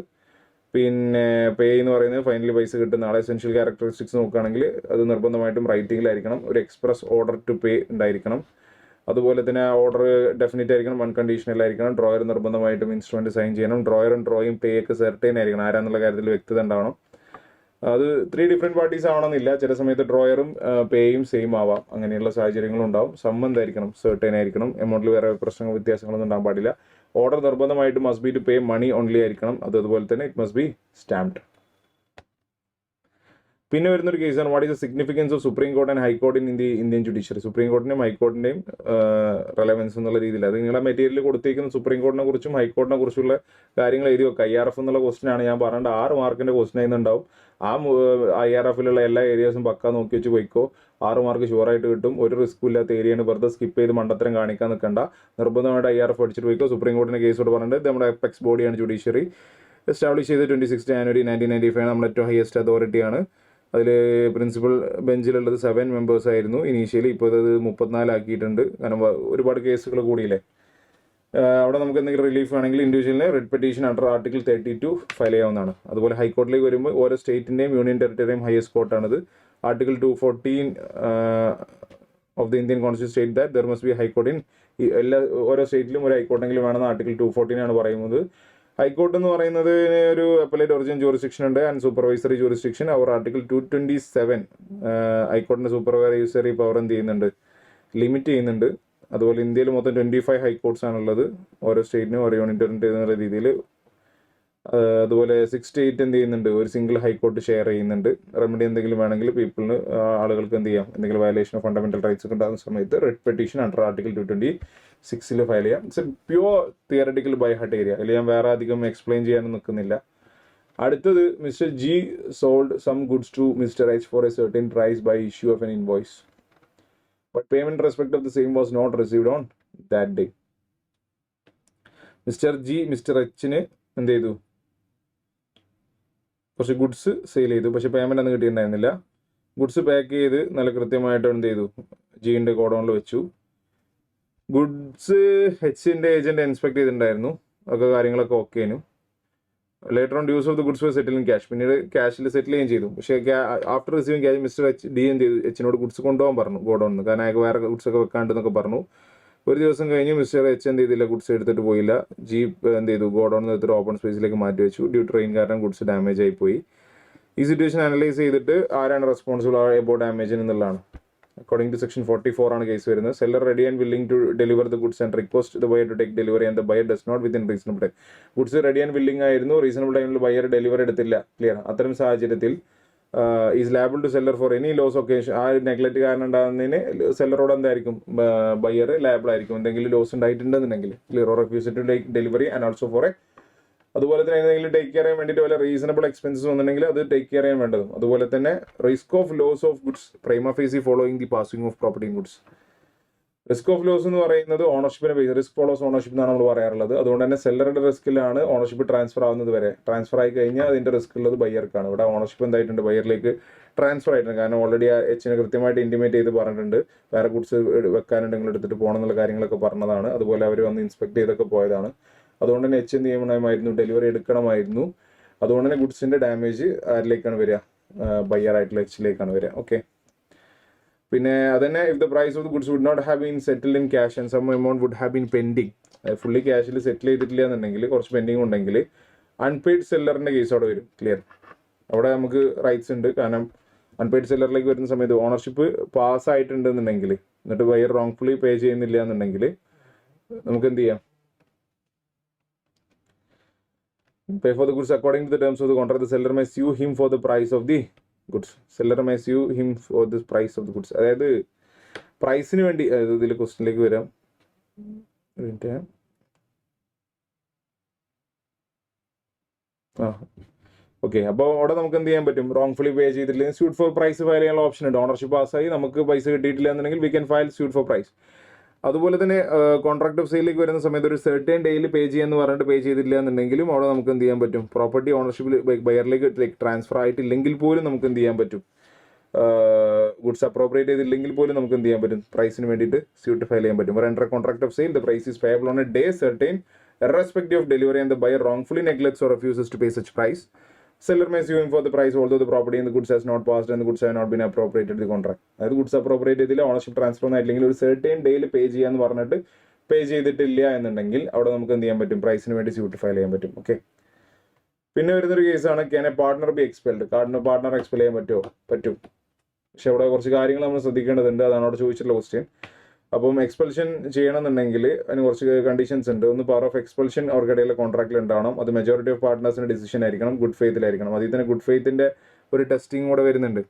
പിന്നെ പേ എന്ന് പറയുന്നത് ഫൈനലി പൈസ കിട്ടുന്ന ആളെ. എസെൻഷ്യൽ ക്യാരക്ടറിസ്റ്റിക്സ് നോക്കുകയാണെങ്കിൽ അത് നിർബന്ധമായിട്ടും റൈറ്റിംഗിലായിരിക്കണം. ഒരു എക്സ്പ്രസ് ഓർഡർ ടു പേ ഉണ്ടായിരിക്കണം. അതുപോലെ തന്നെ ആ ഓർഡർ ഡെഫിനറ്റ് ആയിരിക്കണം, അൺകണ്ടീഷണൽ ആയിരിക്കണം. ഡ്രോയർ നിർബന്ധമായിട്ടും ഇൻസ്ട്രുമെന്റ് സൈൻ ചെയ്യണം. ഡ്രോയറും ഡ്രോയും പേ ഒക്കെ സെർട്ടൈൻ ആയിരിക്കണം, ആരാന്നുള്ള കാര്യത്തിൽ വ്യക്തത ഉണ്ടാവണം. അത് 3 ഡിഫറെൻറ്റ് പാർട്ടീസ് ആവണമെന്നില്ല, ചില സമയത്ത് ഡ്രോയറും പേയും സെയിം ആവാം, അങ്ങനെയുള്ള സാഹചര്യങ്ങളും ഉണ്ടാവും. സംബന്ധമായിരിക്കണം, സെർട്ടൈൻ ആയിരിക്കണം. എമൗണ്ടിൽ വേറെ പ്രശ്നങ്ങൾ വ്യത്യാസങ്ങളൊന്നും ഉണ്ടാകാൻ പാടില്ല. ഓർഡർ നിർബന്ധമായിട്ട് must be to pay money only ആയിരിക്കണം. അതുപോലെ തന്നെ ഇറ്റ് മസ്റ്റ് ബി സ്റ്റാമ്പ്ഡ്. പിന്നെ വരുന്നൊരു കേസാണ് what is the significance of supreme court and high court in Indian judiciary. Supreme കോർട്ടിൻ്റെയും ഹൈക്കോർട്ടിൻ്റെയും റെലവൻസ് എന്നുള്ള രീതിയിൽ അത് നിങ്ങളെ മെറ്റീരിയൽ കൊടുത്തേക്കുന്ന സുപ്രീം കോർട്ടിനെ കുറിച്ചും ഹൈക്കോർട്ടിനെ കുറിച്ചുള്ള കാര്യങ്ങൾ എഴുതി വെക്കുക. IRF എന്നുള്ള ക്വസ്റ്റൻ ആണ് ഞാൻ പറഞ്ഞത്, 6 മാർക്കിൻ്റെ ക്വസ്റ്റൻ ആയിരുന്നുണ്ടാവും. ആ IRFിലുള്ള എല്ലാ ഏരിയാസും പക്ക നോക്കി വെച്ച് പോയിക്കോ, 6 മാർക്ക് ഷുവറായിട്ട് കിട്ടും. ഒരു റിസ്ക്കും ഇല്ലാത്ത ഏരിയയാണ്, വെറുതെ സ്കിപ്പ് ചെയ്ത് മണ്ടത്തരം കാണിക്കാൻ നിൽക്കണ്ട. നിർബന്ധമായിട്ട് IRF പഠിച്ചിട്ട് പോയിക്കോ. സുപ്രീം കോർട്ടിൻ്റെ കേസോട് പറഞ്ഞിട്ട് നമ്മുടെ എപെക്സ് ബോഡിയാണ് ജുഡീഷ്യറി, എസ്റ്റാബ്ലിഷ് ചെയ്ത് 26 ജാനുവരി 1995 നമ്മുടെ ഏറ്റവും ഹയസ്റ്റ് അതോറിറ്റിയാണ്. അതിൽ പ്രിൻസിപ്പൽ ബെഞ്ചിലുള്ളത് 7 മെമ്പേഴ്സ് ആയിരുന്നു ഇനീഷ്യലി, ഇപ്പോൾ അത് 34 ആക്കിയിട്ടുണ്ട്. കാരണം ഒരുപാട് കേസുകൾ കൂടിയില്ലേ. അവിടെ നമുക്ക് എന്തെങ്കിലും റിലീഫ് വേണമെങ്കിൽ ഇൻഡിവിജ്വലിനെ writ petition under article 32 file ചെയ്യാവുന്നതാണ്. അതുപോലെ ഹൈക്കോർട്ടിലേക്ക് വരുമ്പോൾ ഓരോ സ്റ്റേറ്റിൻ്റെയും യൂണിയൻ ടെറിട്ടറിയും ഹയസ്റ്റ് കോർട്ടാണിത്. Article 214 of the Indian constitution state that there must be high court in ഓരോ സ്റ്റേറ്റിലും ഒരു ഹൈക്കോർട്ടെങ്കിലും വേണമെന്ന് ആർട്ടിക്കിൾ 214 ആണ് പറയുന്നത്. ഹൈക്കോർട്ട് എന്ന് പറയുന്നത് ഒരു അപ്പലേറ്റ് ഒറിജിൻ ജൂറിസ്ഡിക്ഷൻ ഉണ്ട് ആൻഡ് സൂപ്പർവൈസറി ജൂറിസ്ഡിക്ഷൻ. അവർ ആർട്ടിക്കിൾ 227 ഹൈക്കോർട്ടിൻ്റെ സൂപ്പർവൈസറി പവർ എന്ത് ചെയ്യുന്നുണ്ട്, ലിമിറ്റ് ചെയ്യുന്നുണ്ട്. അതുപോലെ ഇന്ത്യയിൽ മൊത്തം 25 ഹൈക്കോർട്ട്സ് ആണുള്ളത്, ഓരോ സ്റ്റേറ്റിനും ഓരോ യൂണിറ്റ് എന്നുള്ള രീതിയിൽ. അതുപോലെ 6 സ്റ്റേറ്റ് എന്ത് ചെയ്യുന്നുണ്ട്, ഒരു സിംഗിൾ ഹൈക്കോർട്ട് ഷെയർ ചെയ്യുന്നുണ്ട്. റെമഡി എന്തെങ്കിലും വേണമെങ്കിൽ പീപ്പിളിന് ആളുകൾക്ക് എന്ത് ചെയ്യാം, എന്തെങ്കിലും വയലേഷൻ ഓഫ് ഫണ്ടമെന്റൽ റൈറ്റ്സ് ഒക്കെ ഉണ്ടാകുന്ന സമയത്ത് writ petition under article 226 file ചെയ്യാം. It's a pure theoretical by heart area. അതിൽ ഞാൻ വേറെ അധികം എക്സ്പ്ലെയിൻ ചെയ്യാനും നിൽക്കുന്നില്ല. അടുത്തത് mister G sold some goods to mister H for a certain price by issue of an invoice but payment respect of the same was not received on that day. Mister G mister എച്ചിന് എന്ത് ചെയ്തു, കുറച്ച് goods sale ചെയ്തു, പക്ഷെ payment ഒന്നും കിട്ടിയിട്ടുണ്ടായിരുന്നില്ല. Goods pack ചെയ്ത് നല്ല കൃത്യമായിട്ട് എന്ത് ചെയ്തു, ജിൻ്റെ ഗോഡൗണിൽ വെച്ചു. ഗുഡ്സ് എച്ചിൻ്റെ ഏജന്റ് ഇൻസ്പെക്ട് ചെയ്തിട്ടുണ്ടായിരുന്നു, ഒക്കെ കാര്യങ്ങളൊക്കെ ഓക്കേനു. Later on dues of the goods settle in cash, പിന്നീട് ക്യാഷിൽ സെറ്റിൽ ചെയ്യുകയും ചെയ്തു. പക്ഷേ after receiving cash mister H did എന്ത് ചെയ്തു, എച്ചിനോട് ഗുഡ്സ് കൊണ്ടുപോകാൻ പറഞ്ഞു ഗോഡൗണിൽ, കാരണം അയാൾക്ക് വേറെ ഗുഡ്സ് ഒക്കെ വെക്കാണ്ടെന്നൊക്കെ പറഞ്ഞു. ഒരു ദിവസം കഴിഞ്ഞ് മിസ്റ്റർ എച്ച് എന്ത് ചെയ്തില്ല, ഗുഡ്സ് എടുത്തിട്ട് പോയില്ല. ജീപ്പ് എന്ത് ചെയ്തു, ഗോഡൗണിൽ എടുത്തിട്ട് ഓപ്പൺ സ്പേസിലേക്ക് മാറ്റി വെച്ചു. ഡ്യൂ ട്രെയിൻ കാരണം ഗുഡ്സ് ഡാമേജ് ആയി പോയി. ഈ സിറ്റുവേഷൻ അനലൈസ് ചെയ്തിട്ട് ആരാണ് റെസ്പോൺസിബിൾ എബൌട്ട് ഡാമേജിന് എന്നുള്ളതാണ്. അക്കോർഡിംഗ് ടു സെക്ഷൻ 44 ആണ് കേസ് വരുന്നത്. Seller ready and willing to deliver the goods and request the buyer to take delivery and the buyer does not within reasonable time. Goods ready and willing ആയിരുന്നു, reasonable ടൈമിൽ buyer delivery എടുത്തില്ല. Clear. അത്തരം സാഹചര്യത്തിൽ is liable to seller for any loss occasion. ആ neglect കാരണം ഉണ്ടാകുന്നതിന് സെല്ലറോട് എന്തായിരിക്കും, ബയർ ലാബിൾ ആയിരിക്കും എന്തെങ്കിലും ലോസ് ഉണ്ടായിട്ടുണ്ടെന്നുണ്ടെങ്കിൽ. Clear. Or refuse to take delivery and also for A അതുപോലെ തന്നെ എന്തെങ്കിലും ടേക്ക് കെയർ ചെയ്യാൻ വേണ്ടിയിട്ട് വല്ല റീസണബിൾ എക്സ്പെൻസസ് വന്നിട്ടുണ്ടെങ്കിൽ അത് ടേക്ക് കെയർ ചെയ്യാൻ വേണ്ടതും. അതുപോലെ തന്നെ risk of loss of goods prima facie following the passing of property goods. Risk of loss എന്ന് പറയുന്നത് ഓണർഷിപ്പിനെ ബേസ്, റിസ്ക് ഫോളോസ് ഓണർഷിപ്പ് എന്നാണ് നമ്മൾ പറയാറുള്ളത്. അതുകൊണ്ട് തന്നെ സെല്ലറുടെ റിസ്ക്കിലാണ് ഓണർഷിപ്പ് ട്രാൻസ്ഫർ ആവുന്നത് വരെ. ട്രാൻസ്ഫർ ആയി കഴിഞ്ഞാൽ അതിന്റെ റിസ്ക് ഉള്ളത് ബയ്യർക്കാണ്. ഇവിടെ ഓണർഷിപ്പ് എന്തായിട്ടുണ്ട്, ബയ്യറിലേക്ക് ട്രാൻസ്ഫർ ആയിട്ടുണ്ട്. കാരണം ഓൾറെഡി ആ എച്ചിനെ കൃത്യമായിട്ട് ഇന്റിമേറ്റ് ചെയ്ത് പറഞ്ഞിട്ടുണ്ട്, വേറെ ഗുഡ്സ് വെക്കാനുണ്ടെങ്കിൽ എടുത്തിട്ട് പോകണം എന്നുള്ള കാര്യങ്ങളൊക്കെ പറഞ്ഞതാണ്. അതുപോലെ അവർ വന്ന് ഇൻസ്പെക്ട് ചെയ്തൊക്കെ പോയതാണ്. അതുകൊണ്ട് തന്നെ എച്ച് എന്ത് ചെയ്യണമായിരുന്നു, ഡെലിവറി എടുക്കണമായിരുന്നു. അതുകൊണ്ട് തന്നെ ഗുഡ്സിന്റെ ഡാമേജ് ആരിലേക്കാണ് വരിക, ബയ്യർ ആയിട്ടുള്ള എച്ചിലേക്കാണ് വരിക. ഓക്കെ. പിന്നെ അതന്നെ if the price of the goods would not have been settled in cash and some amount would have been pending, fully ക്യാഷിൽ സെറ്റിൽ ചെയ്തിട്ടില്ല എന്നുണ്ടെങ്കിൽ, കുറച്ച് പെൻഡിങ് ഉണ്ടെങ്കിൽ അൺപെയ്ഡ് സെല്ലറിന്റെ കേസ് അവിടെ വരും. ക്ലിയർ. അവിടെ നമുക്ക് റൈറ്റ്സ് ഉണ്ട്. കാരണം അൺപെയ്ഡ് സെല്ലറിലേക്ക് വരുന്ന സമയത്ത് ഓണർഷിപ്പ് പാസ് ആയിട്ടുണ്ടെന്നുണ്ടെങ്കിൽ, എന്നിട്ട് ബയർ റോങ്ഫുള്ളി പേ ചെയ്യുന്നില്ല എന്നുണ്ടെങ്കിൽ നമുക്ക് എന്ത് ചെയ്യാം, pay for the goods according to the terms of the contract. The seller may sue him for the price of the goods. Seller may sue him for the price of the goods. അതായത് പ്രൈസിന് വേണ്ടി, ഇതിൽ ക്വസ്റ്റ്യനിലേക്ക് വരാം. Okay. അപ്പോൾ അവിടെ നമുക്ക് എന്ത് ചെയ്യാൻ പറ്റും, റോങ്ഫുള്ളി പേ ചെയ്തിട്ടില്ലെങ്കിൽ സ്യൂട്ട് ഫോർ പ്രൈസ് ഫയൽ ചെയ്യാനുള്ള ഓപ്ഷൻ ഉണ്ട്. ഓണർഷിപ്പ് പാസ്സായി നമുക്ക് പൈസ കിട്ടിയിട്ടില്ല എന്നുണ്ടെങ്കിൽ we can file suit for price. അതുപോലെ തന്നെ കോൺട്രാക്ട് ഓഫ് സെയിലേക്ക് വരുന്ന സമയത്ത് ഒരു സെർട്ടേൺ ഡേയിൽ പേ ചെയ്യാന്ന് പറഞ്ഞിട്ട് പേ ചെയ്തിട്ടില്ല എന്നുണ്ടെങ്കിലും അവിടെ നമുക്ക് എന്ത് ചെയ്യാൻ പറ്റും, പ്രോപ്പർട്ടി ഓണർഷിപ്പിൽ ബയറിലേക്ക് ട്രാൻസ്ഫർ ആയിട്ടില്ലെങ്കിൽ പോലും നമുക്ക് എന്ത് ചെയ്യാൻ പറ്റും, ഗുഡ്സ് അപ്രോപ്രിയേറ്റ് ചെയ്തില്ലെങ്കിൽ പോലും നമുക്ക് എന്ത് ചെയ്യാൻ പറ്റും, പ്രൈസിന് വേണ്ടിയിട്ട് സ്യൂട്ട് ഫയൽ ചെയ്യാൻ പറ്റും. Under contract of sale the price is payable on a day certain irrespective of delivery and the buyer wrongfully neglects or refuses to pay such price. Seller may sue him for the price although the property and the goods has not passed and the goods have not been appropriated the contract. അതായത് goods appropriate ചെയ്തില്ല, ownership transfer ഒന്നായിട്ടില്ലെങ്കിൽ ഒരു certain ഡേയിൽ പേ ചെയ്യാന്ന് പറഞ്ഞിട്ട് പേ ചെയ്തിട്ടില്ല എന്നുണ്ടെങ്കിൽ അവിടെ നമുക്ക് എന്ത് ചെയ്യാൻ പറ്റും, പ്രൈസിന് വേണ്ടി സ്യൂട്ട് ഫയൽ ചെയ്യാൻ പറ്റും. ഓക്കെ. പിന്നെ വരുന്നൊരു കേസാണ് can A partner B expelled. Partner expel ചെയ്യാൻ പറ്റും. പക്ഷെ അവിടെ കുറച്ച് കാര്യങ്ങൾ നമ്മൾ ശ്രദ്ധിക്കേണ്ടതുണ്ട്. അതാണ് അവിടെ ചോദിച്ചിട്ടുള്ള ക്വസ്റ്റ്യൻ. അപ്പം എക്സ്പെൽഷൻ ചെയ്യണമെന്നുണ്ടെങ്കിൽ അതിന് കുറച്ച് കണ്ടീഷൻസ് ഉണ്ട്. ഒന്ന്, പവർ ഓഫ് എക്സ്പെൽഷൻ അവർക്കിടയിലെ കോൺട്രാക്റ്റിൽ ഉണ്ടാവണം. അത് മെജോറിറ്റി ഓഫ് പാർട്ട്നേഴ്സിന്റെ ഡിസിഷൻ ആയിരിക്കണം, ഗുഡ് ഫെയ്ത്തിലായിരിക്കണം. അതിൽ തന്നെ ഗുഡ് ഫെയ്ത്തിന്റെ ഒരു ടെസ്റ്റിംഗ് കൂടെ വരുന്നുണ്ട്.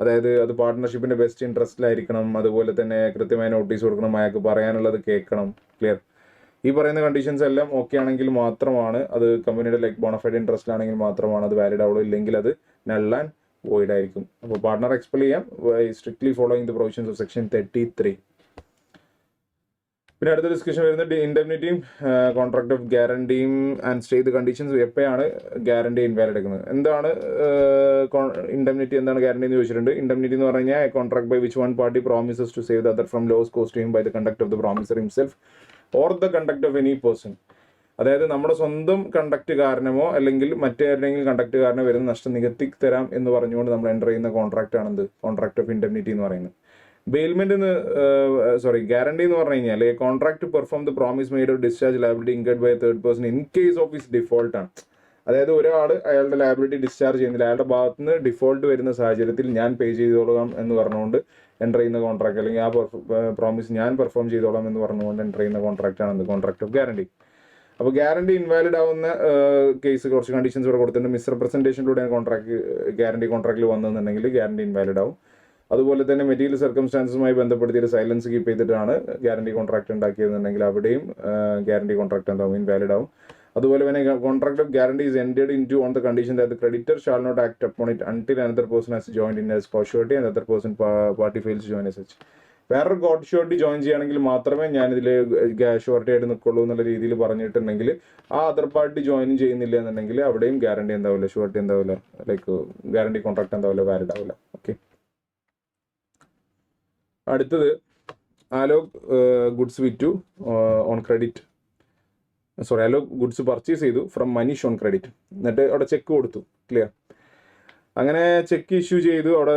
അതായത് അത് പാർട്ട്ണർഷിപ്പിന്റെ ബെസ്റ്റ് ഇൻട്രസ്റ്റിലായിരിക്കണം. അതുപോലെ തന്നെ കൃത്യമായ നോട്ടീസ് കൊടുക്കണം, അയാൾക്ക് പറയാനുള്ളത് കേൾക്കണം. ക്ലിയർ. ഈ പറയുന്ന കണ്ടീഷൻസ് എല്ലാം ഓക്കെ ആണെങ്കിൽ മാത്രമാണ് അത് കമ്പനിയുടെ ലൈക്ക് ബോണഫൈഡ് ഇൻട്രസ്റ്റിലാണെങ്കിൽ മാത്രമാണ് അത് വാലിഡ് ആവുള്ളൂ. ഇല്ലെങ്കിൽ അത് നൾ ആൻഡ് വോയിഡ് ആയിരിക്കും. അപ്പോൾ പാർട്ട്ണർ എക്സ്പെൽ ചെയ്യാം strictly following the provisions of section 33. പിന്നെ അടുത്ത ഡിസ്കഷൻ വരുന്നത് ഇൻഡെംനിറ്റിയും കോൺട്രാക്ട് ഓഫ് ഗ്യാരണ്ടിയും ആൻഡ് സ്റ്റേ ദ കണ്ടീഷൻസ്. എപ്പോഴാണ് ഗ്യാരണ്ടി ഇൻവാലിഡ് ആക്കുന്നത്, എന്താണ് ഇൻഡെംനിറ്റി, എന്താണ് ഗ്യാരണ്ടി എന്ന് ചോദിച്ചിട്ടുണ്ട്. ഇൻഡെംനിറ്റി എന്ന് പറഞ്ഞു കഴിഞ്ഞാൽ contract by which one party promises to save the other from loss cost him by the conduct of the promisor himself or the conduct of any person. അതായത് നമ്മുടെ സ്വന്തം കണ്ടക്ട് കാരണമോ അല്ലെങ്കിൽ മറ്റേതെങ്കിലും കണ്ടക്ട് കാരണം വരുന്ന നഷ്ടം നികത്തി തരാം എന്ന് പറഞ്ഞുകൊണ്ട് നമ്മൾ എൻ്റർ ചെയ്യുന്ന കോൺട്രാക്ട് ആണെന്ത്, കോൺട്രാക്ട് ഓഫ് ഇൻഡെംനിറ്റി എന്ന് പറയുന്നത്. ബെയിൽമെന്റ് ഗ്യാരണ്ടി എന്ന് പറഞ്ഞു കഴിഞ്ഞാൽ contract perform the promise made of discharge liability incurred by third person in case of his default ആണ്. അതായത് ഒരാൾ അയാളുടെ ലയബിലിറ്റി ഡിസ്ചാർജ് ചെയ്യുന്നില്ല, അയാളുടെ ഭാഗത്ത് നിന്ന് ഡിഫോൾട്ട് വരുന്ന സാഹചര്യത്തിൽ ഞാൻ പേ ചെയ്തോളാം എന്ന് പറഞ്ഞുകൊണ്ട് എൻ്റർ ചെയ്യുന്ന കോൺട്രാക്ട്, അല്ലെങ്കിൽ ആ പ്രോമിസ് ഞാൻ പെർഫോം ചെയ്തോളാം എന്ന് പറഞ്ഞുകൊണ്ട് എൻ്റർ ചെയ്യുന്ന കോൺട്രാക്ട് ആണ് കോൺട്രാക്ട് ഓഫ് ഗ്യാരണ്ടി. അപ്പോൾ ഗ്യാരണ്ടി ഇൻവാലിഡ് ആവുന്ന കേസ് കുറച്ച് കണ്ടീഷൻസ് ഇവിടെ കൊടുത്തിട്ടുണ്ട്. മിസ്റെപ്രസെൻറ്റേഷനിലൂടെ ഗ്യാരണ്ടി കോൺട്രാക്റ്റിൽ വന്നതെന്നുണ്ടെങ്കിൽ ഗ്യാരണ്ടി ഇൻവാലിഡ് ആവും. അതുപോലെ തന്നെ മെറ്റീരിയൽ സർക്കംസ്റ്റാൻസുമായി ബന്ധപ്പെടുത്തിയിട്ട് സൈലൻസ് കീപ്പ് ചെയ്തിട്ടാണ് ഗ്യാരണ്ടി കോൺട്രാക്ട് ഉണ്ടാക്കിയതെന്നുണ്ടെങ്കിൽ അവിടെയും ഗ്യാരണ്ടി കോൺട്രാക്ട് എന്താവും, ഇൻവാലിഡ് ആവും. അതുപോലെ തന്നെ contract of guarantee is entered into on the condition that the creditor shall not act upon it until another person has joined in as co-surety and other person party fails join as such. വേറൊരു coat shorty join ചെയ്യുകയാണെങ്കിൽ മാത്രമേ ഞാൻ ഇതിൽ shorty ആയിട്ട് നിൽക്കുള്ളൂ എന്നുള്ള രീതിയിൽ പറഞ്ഞിട്ടുണ്ടെങ്കിൽ ആ അതർ പാർട്ടി ജോയിൻ ചെയ്യുന്നില്ല എന്നുണ്ടെങ്കിൽ അവിടെയും ഗ്യാരണ്ടി എന്താവില്ല, ഷോർട്ടി എന്താവില്ല, ലൈക്ക് ഗ്യാരണ്ടി കോൺട്രാക്ട് എന്താവില്ല, വാലിഡ് ആവില്ല. ഓക്കെ. അടുത്തത് അലോക് ഗുഡ്സ് വിറ്റു on credit, Alok goods purchase ചെയ്തു ഫ്രം മനീഷ് ഓൺ ക്രെഡിറ്റ്. എന്നിട്ട് അവിടെ ചെക്ക് കൊടുത്തു. ക്ലിയർ. അങ്ങനെ ചെക്ക് ഇഷ്യൂ ചെയ്തു. അവിടെ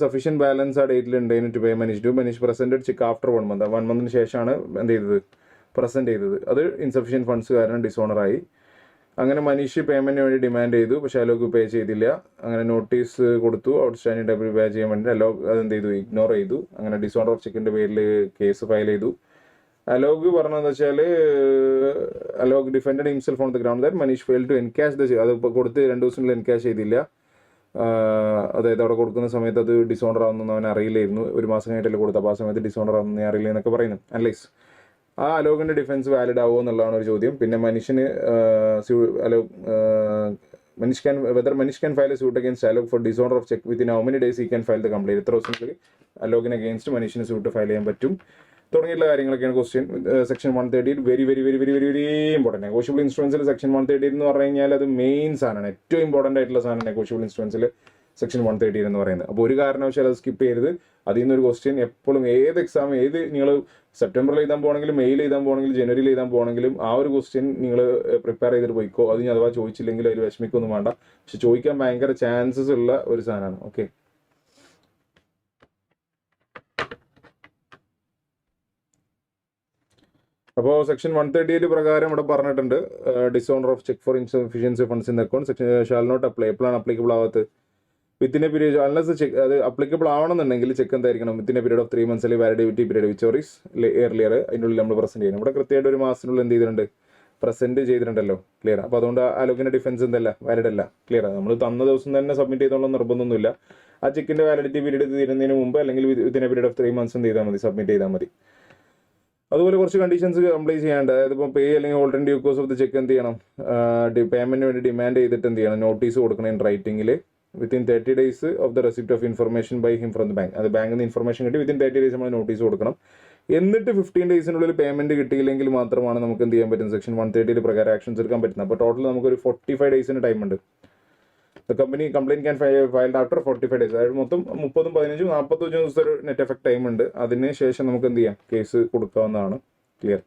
സഫീഷ്യൻറ്റ് ബാലൻസ് ആ ഡേറ്റിൽ ഉണ്ടായിരുന്നു to pay Manish presented cheque after 1 month. 1 monthന് ശേഷമാണ് എന്ത് ചെയ്തത്, പ്രസൻറ്റ് ചെയ്തത്. അത് ഇൻസഫിഷ്യൻറ്റ് ഫണ്ട്സ് കാരണം ഡിസോണറായി. അങ്ങനെ മനീഷ് പേയ്മെൻറ്റിന് വേണ്ടി ഡിമാൻഡ് ചെയ്തു, പക്ഷേ അലോക് പേ ചെയ്തില്ല. അങ്ങനെ നോട്ടീസ് കൊടുത്തു ഔട്ട്സ്റ്റാൻഡിംഗ് ഡെബിറ്റ് പേ ചെയ്യാൻ വേണ്ടി. അലോക് അതെന്ത് ചെയ്തു, ഇഗ്നോർ ചെയ്തു. അങ്ങനെ ഡിസോർഡർ ഓഫ് ചെക്കിൻ്റെ പേരിൽ കേസ് ഫയൽ ചെയ്തു. അലോക് പറഞ്ഞതെന്ന് വെച്ചാൽ Alok defended himself on the ground that Manish fail to encash the, അത് ഇപ്പോൾ കൊടുത്ത് 2 ദിവസത്തിൽ എൻകാഷ് ചെയ്തില്ല. അതായത് അവിടെ കൊടുക്കുന്ന സമയത്ത് അത് ഡിസോണർ ആവുന്നൊന്നും അവൻ അറിയില്ലായിരുന്നു. 1 മാസം കഴിഞ്ഞിട്ടല്ലേ കൊടുത്തു, അപ്പോൾ ആ സമയത്ത് ഡിസോണർ ആവുന്നേ അറിയില്ല എന്നൊക്കെ പറയുന്നു. അനലൈസ് ആ അലോകിൻ്റെ ഡിഫൻസ് വാലിഡ് ആവുമോ എന്നുള്ളതാണ് ഒരു ചോദ്യം. പിന്നെ മനുഷ്യന് Manish can file a suit against Alok for disorder of check within how many days he can file the complaint. എത്ര ദിവസത്തിനുള്ളിൽ അലോകിന് അഗേൻസ്റ്റ് മനുഷ്യന് സൂട്ട് ഫയൽ ചെയ്യാൻ പറ്റും തുടങ്ങിയിട്ടുള്ള കാര്യങ്ങളൊക്കെയാണ് question. Section 130 very very very very very very important. Negotiable ഇൻസ്ട്രുമെൻസിൽ section 130 എന്ന് പറഞ്ഞു കഴിഞ്ഞാൽ അത് മെയിൻ സാധനമാണ്, ഏറ്റവും ഇമ്പോർട്ടൻ്റ് ആയിട്ടുള്ള സാധനം നെഗോഷ്യബിൾ ഇൻസ്ട്രുമെൻസിൽ സെക്ഷൻ 130 എന്ന് പറയുന്നത്. അപ്പോൾ ഒരു കാരണവശാലും അത് സ്കിപ്പ് ചെയ്യരുത്. അതിൽ നിന്നൊരു ക്വസ്റ്റ്യൻ എപ്പോഴും ഏത് എക്സാം, ഏത് നിങ്ങൾ സെപ്റ്റംബറിൽ എഴുതാൻ പോകണമെങ്കിലും മെയിൽ എഴുതാൻ പോകണമെങ്കിലും ജനുവരിയിൽ എഴുതാൻ പോകണമെങ്കിലും ആ ഒരു ക്വസ്റ്റ്യൻ നിങ്ങൾ പ്രിപ്പയർ ചെയ്തിട്ട് പോയിക്കോ. അത് ഞാൻ അഥവാ ചോദിച്ചില്ലെങ്കിൽ അതിൽ വിഷമിക്കൊന്നും വേണ്ട, പക്ഷെ ചോദിക്കാൻ ഭയങ്കര ചാൻസസ് ഉള്ള ഒരു സാധനമാണ്. ഓക്കെ, അപ്പോൾ സെക്ഷൻ 138 പ്രകാരം ഇവിടെ പറഞ്ഞിട്ടുണ്ട് dishonour of cheque for insufficiency funds in account section shall not apply. എപ്പോഴാണ് അപ്ലിക്കബിൾ ആവാത്തത്? Within a period unless cheque അത് അപ്ലിക്കബിൾ ആവണമെന്നുണ്ടെങ്കിൽ ചെക്ക് എന്തായിരിക്കണം? Within a period of 3 months അല്ലെങ്കിൽ validity period which or is earlier അതിൻ്റെ ഉള്ളിൽ നമ്മൾ present ചെയ്യണം. ഇവിടെ കൃത്യമായിട്ട് ഒരു മാസത്തിനുള്ളിൽ എന്ത് ചെയ്തിട്ടുണ്ട്? പ്രസന്റ് ചെയ്തിട്ടുണ്ടല്ലോ. ക്ലിയർ. അപ്പോൾ അതുകൊണ്ട് അലോകിൻ്റെ ഡിഫൻസ് എന്തല്ല, വാലിഡ് അല്ല. ക്ലിയർ. നമ്മൾ തന്ന ദിവസം തന്നെ സബ്മിറ്റ് ചെയ്തോളം നിർബന്ധമൊന്നുമില്ല. ആ ചെക്കിൻ്റെ വാലിഡിറ്റി പീരീഡ് തീരുന്നതിന് മുമ്പ് അല്ലെങ്കിൽ within a period of 3 months എന്ത് ചെയ്താൽ മതി? സബ്മിറ്റ് ചെയ്താൽ മതി. അതുപോലെ കുറച്ച് കണ്ടീഷൻസ് കംപ്ലീറ്റ് ചെയ്യാണ്ട്, അതായത് ഇപ്പോൾ പേ അല്ലെങ്കിൽ already due cause of the cheque എന്ത് ചെയ്യണം? പേയ്മെന്റിന് വേണ്ടി ഡിമാൻഡ് ചെയ്തിട്ട് എന്ത് ചെയ്യണം? നോട്ടീസ് കൊടുക്കണം ഇൻ റൈറ്റിംഗിൽ within 30 days of the receipt of information by him from the bank. അത് ബാങ്കിൽ നിന്ന് ഇൻഫർമേഷൻ കിട്ടി വിത്തിൻ 30 days നമ്മൾ നോട്ടീസ് കൊടുക്കണം. എന്നിട്ട് 15 daysനുള്ളിൽ പേയ്മെന്റ് കിട്ടിയില്ലെങ്കിൽ മാത്രമാണ് നമുക്ക് എന്ത് ചെയ്യാൻ പറ്റും? സെക്ഷൻ 130 പ്രകാരം ആക്ഷൻസ് എടുക്കാൻ പറ്റുന്നത്. അപ്പോൾ ടോട്ടൽ നമുക്കൊരു 45 days ടൈം ഉണ്ട്. The company complaint can filed after 45 days. അതായത് മൊത്തം 30, 15, 45 ദിവസത്തെ ഒരു നെറ്റ് എഫക്ട് ടൈം ഉണ്ട്. അതിന് ശേഷം നമുക്ക് എന്ത് ചെയ്യാം? കേസ് കൊടുക്കാവുന്നതാണ്. Clear.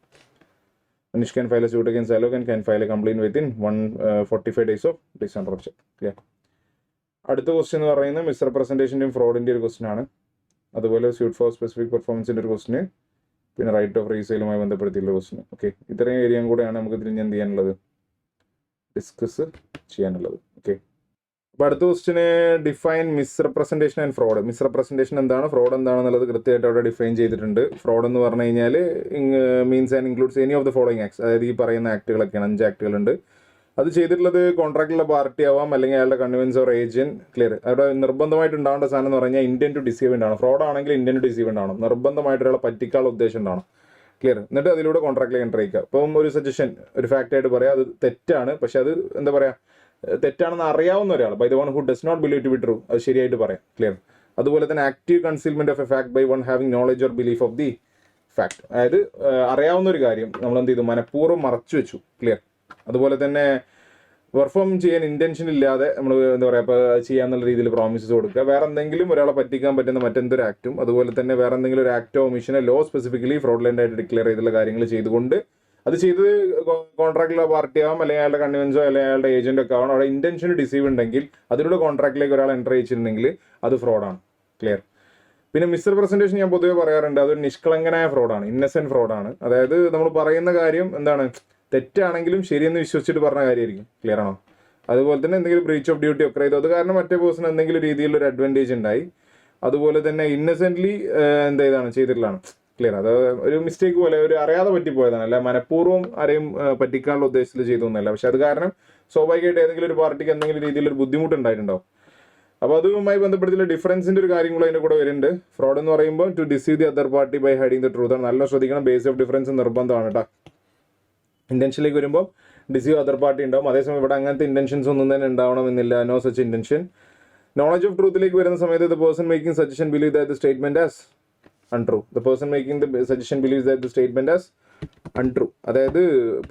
Manish can file a suit against Alok and can file a complaint within 45 days of disorder of check. Clear. അടുത്ത ക്വസ്റ്റ്യൻ എന്ന് പറയുന്നത് മിസ്റെപ്രസെൻറ്റേഷൻ്റെയും ഫ്രോഡിൻ്റെ ഒരു ക്വസ്റ്റ്യൻ ആണ്. അതുപോലെ സ്യൂട്ട് ഫോർ സ്പെസിഫിക് പെർഫോമൻസിൻ്റെ ഒരു ക്വസ്റ്റ്യൻ, പിന്നെ റൈറ്റ് ഓഫ് റീസെയിലുമായി ബന്ധപ്പെടുത്തിയുള്ള ക്വസ്റ്റ്യൻ. ഓക്കെ, ഇത്രയും ഏരിയയും കൂടെയാണ് നമുക്ക് ഇതിന് എന്ത് ചെയ്യാനുള്ളത്? ഡിസ്കസ് ചെയ്യാനുള്ളത്. ഓക്കെ, അപ്പോൾ അടുത്ത question define misrepresentation and fraud. Misrepresentation എന്താണ്, ഫ്രോഡ് എന്താണെന്നുള്ളത് കൃത്യമായിട്ട് അവിടെ ഡിഫൈൻ ചെയ്തിട്ടുണ്ട്. ഫ്രോഡ് എന്ന് പറഞ്ഞു കഴിഞ്ഞാൽ means and includes any of the following acts. അതായത് ഈ പറയുന്ന ആക്ടുകളൊക്കെയാണ്, 5 ആക്ടുകളുണ്ട്. അത് ചെയ്തിട്ടുള്ളത് കോൺട്രാക്റ്റിലുള്ള പാർട്ടി ആവാം അല്ലെങ്കിൽ അയാളുടെ കൺവീൻസ് ഓർ ഏജന്റ്. ക്ലിയർ. അവിടെ നിർബന്ധമായിട്ട് ഉണ്ടാവേണ്ട സാധനം എന്ന് പറഞ്ഞാൽ ഇന്റന്റ് ടു ഡിസീവ് ഉണ്ടാവണം. ഫ്രോഡ് ആണെങ്കിൽ ഇന്റന്റ് ടു ഡിസീവ് ഉണ്ടാവണം. നിർബന്ധമായിട്ട് ഒരാളെ പറ്റിക്കാനുള്ള ഉദ്ദേശം ഉണ്ടാവണം. ക്ലിയർ. എന്നിട്ട് അതിലൂടെ കോൺട്രാക്റ്റിൽ എൻ്റർ ചെയ്യുക. ഇപ്പം ഒരു സജഷൻ, ഒരു ഫാക്റ്റ് ആയിട്ട് പറയാം, അത് തെറ്റാണ്, പക്ഷെ അത് എന്താ പറയുക, തെറ്റാണെന്ന് അറിയാവുന്ന ഒരാൾ, by the one who does not believe to be true, അത് ശരിയായിട്ട് പറയാം. ക്ലിയർ. അതുപോലെ തന്നെ active concealment of a fact by one having knowledge or belief of the fact. അതായത് അറിയാവുന്ന ഒരു കാര്യം നമ്മൾ എന്ത് ചെയ്തു? മനഃപൂർവ്വം മറച്ചു വെച്ചു. ക്ലിയർ. അതുപോലെ തന്നെ പെർഫോം ചെയ്യാൻ ഇന്റൻഷൻ ഇല്ലാതെ നമ്മൾ എന്താ പറയുക, ഇപ്പോൾ ചെയ്യാന്നുള്ള രീതിയിൽ പ്രോമിസസ് കൊടുക്കുക. വേറെ എന്തെങ്കിലും ഒരാളെ പറ്റിക്കാൻ പറ്റുന്ന മറ്റെന്തൊരു ആക്റ്റും, അതുപോലെ തന്നെ വേറെ എന്തെങ്കിലും ഒരു ആക്റ്റോ ഒമിഷനോ ലോ സ്പെസിഫിക്കലി ഫ്രോഡ്ലൻ്റ് ആയിട്ട് ഡിക്ലെയർ ചെയ്തുള്ള കാര്യങ്ങൾ ചെയ്തുകൊണ്ട് അത് ചെയ്തത് കോൺട്രാക്റ്റിലുള്ള പാർട്ടി ആവാം അല്ലെങ്കിൽ അയാളുടെ കൺവീൻസോ അല്ലെങ്കിൽ അയാളുടെ ഏജന്റ് ഒക്കെ ആവണം. അവിടെ ഇന്റൻഷൻ ഡിസീവ് ഉണ്ടെങ്കിൽ അതിലൂടെ കോൺട്രാക്റ്റിലേക്ക് ഒരാൾ എൻ്റർ ചെയ്തിട്ടുണ്ടെങ്കിൽ അത് ഫ്രോഡാണ്. ക്ലിയർ. പിന്നെ മിസ്റെപ്രസെൻറ്റേഷൻ ഞാൻ പൊതുവെ പറയാറുണ്ട്, അതൊരു നിഷ്കളങ്കനായ ഫ്രോഡാണ്, ഇന്നസെന്റ് ഫ്രോഡാണ്. അതായത് നമ്മൾ പറയുന്ന കാര്യം എന്താണ്, തെറ്റാണെങ്കിലും ശരിയെന്ന് വിശ്വസിച്ചിട്ട് പറഞ്ഞ കാര്യമായിരിക്കും. ക്ലിയർ ആണോ? അതുപോലെ തന്നെ എന്തെങ്കിലും ബ്രീച്ച് ഓഫ് ഡ്യൂട്ടി ഒക്കെ ചെയ്തു, അത് കാരണം മറ്റേ പേഴ്സൺ എന്തെങ്കിലും രീതിയിലൊരു അഡ്വാൻറ്റേജ് ഉണ്ടായി. അതുപോലെ തന്നെ ഇന്നസെന്റ്ലി എന്താ ഇതാണ് ചെയ്തിട്ടുള്ളതാണ്. ക്ലിയർ. അത് ഒരു മിസ്റ്റേക്ക് പോലെ ഒരു അറിയാതെ പറ്റിപ്പോയതാണ്, അല്ല മനഃപൂർവ്വം ആരെയും പറ്റിക്കാനുള്ള ഉദ്ദേശത്തിൽ ചെയ്തൊന്നുമല്ല. പക്ഷെ അത് കാരണം സ്വാഭാവികമായിട്ട് ഏതെങ്കിലും ഒരു പാർട്ടിക്ക് എന്തെങ്കിലും രീതിയിലൊരു ബുദ്ധിമുട്ടുണ്ടായിട്ടുണ്ടാവും. അപ്പോൾ അതുമായി ബന്ധപ്പെടുത്തിയുള്ള ഡിഫറൻസിൻ്റെ ഒരു കാര്യങ്ങളും അതിൻ്റെ കൂടെ വരുന്നുണ്ട്. ഫ്രോഡ് എന്ന് പറയുമ്പോൾ to deceive the other party by hiding the truth ആണ്. നല്ല ശ്രദ്ധിക്കണം, ബേസ് ഓഫ് ഡിഫറൻസ് നിർബന്ധമാണ് കേട്ടോ. ഇന്റൻഷനിലേക്ക് വരുമ്പോൾ ഡിസീവ് അതർ പാർട്ടി ഉണ്ടാവും. അതേസമയം ഇവിടെ അങ്ങനത്തെ ഇന്റൻഷൻസ് ഒന്നും തന്നെ ഉണ്ടാവണമെന്നില്ല. No such intention. Knowledge of ട്രൂത്തിലേക്ക് വരുന്ന സമയത്ത് the person making suggestion believe that the statement as untrue. The person making the suggestion believe that the statement as untrue. അതായത്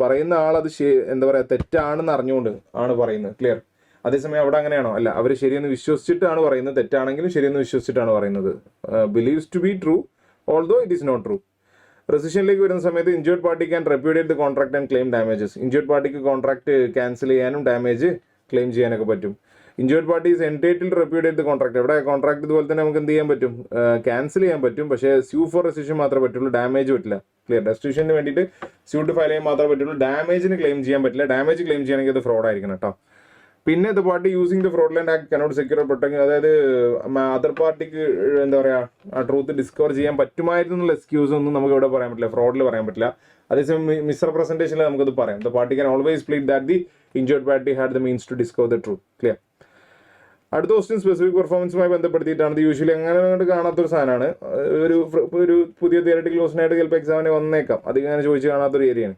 പറയുന്ന ആൾ അത് എന്താ പറയുക, തെറ്റാണെന്ന് അറിഞ്ഞുകൊണ്ട് ആണ് പറയുന്നത്. ക്ലിയർ. അതേസമയം അവിടെ അങ്ങനെയാണോ? അല്ല, അവർ ശരിയെന്ന് വിശ്വസിച്ചിട്ടാണ് പറയുന്നത്. തെറ്റാണെങ്കിലും ശരിയെന്ന് വിശ്വസിച്ചിട്ടാണ് പറയുന്നത്. Believes to be true although it is not true. റെസിഷനിലേക്ക് വരുന്ന സമയത്ത് injured party can repudiate the contract and claim damages. Injured പാർട്ടിക്ക് കോൺട്രാക്ട് ക്യാൻസൽ ചെയ്യാനും ഡാമേജ് ക്ലെയിം ചെയ്യാനൊക്കെ പറ്റും. Injured party is entitled to repudiate the contract. ഇവിടെ contract ഇതുപോലെ തന്നെ നമുക്ക് എന്ത് ചെയ്യാൻ പറ്റും? ക്യാൻസൽ ചെയ്യാൻ പറ്റും. പക്ഷേ സ്യൂ ഫോർ റെസിഷൻ മാത്രമേ പറ്റുള്ളൂ, ഡാമേജ് പറ്റില്ല. ക്ലിയർ. റെസ്ട്രിക്ഷന് വേണ്ടിയിട്ട് സ്യൂട്ട് ഫയൽ ചെയ്യാൻ മാത്രമേ പറ്റുള്ളൂ, ഡാമേജിന് ക്ലെയിം ചെയ്യാൻ പറ്റില്ല. ഡാമേജ് ക്ലെയിം ചെയ്യണമെങ്കിൽ അത് ഫ്രോഡ് ആയിരിക്കണം കേട്ടോ. പിന്നെ the party using the fraudulent act cannot secure protect. അതായത് അതർ പാർട്ടിക്ക് എന്താ പറയുക, ആ ട്രൂത്ത് ഡിസ്കവർ ചെയ്യാൻ പറ്റുമായിരുന്നു എന്നുള്ള എക്സ്ക്യൂസ് ഒന്നും നമുക്ക് ഇവിടെ പറയാൻ പറ്റില്ല, ഫ്രോഡിൽ പറയാൻ പറ്റില്ല. അതേസമയം മിസ്റെപ്രസെൻറ്റേഷനിൽ നമുക്കത് പറയാം. The party can always plead that the injured party had the means to discover the truth. Clear. അടുത്ത ക്വസ്റ്റ്യൻ സ്പെസിഫിക് പെർഫോമൻസുമായി ബന്ധപ്പെടുത്തിയിട്ടാണ്. ഇത് യൂഷ്വലി അങ്ങനെ അങ്ങോട്ട് കാണാത്തൊരു സാധനമാണ്. ഒരു പുതിയ തിയററ്റിക്കൽ ക്വസ്റ്റനായിട്ട് ചിലപ്പോൾ എക്സാമിന് വന്നേക്കാം. അധികം അങ്ങനെ ചോദിച്ച് കാണാത്തൊരു ഏരിയയാണ്.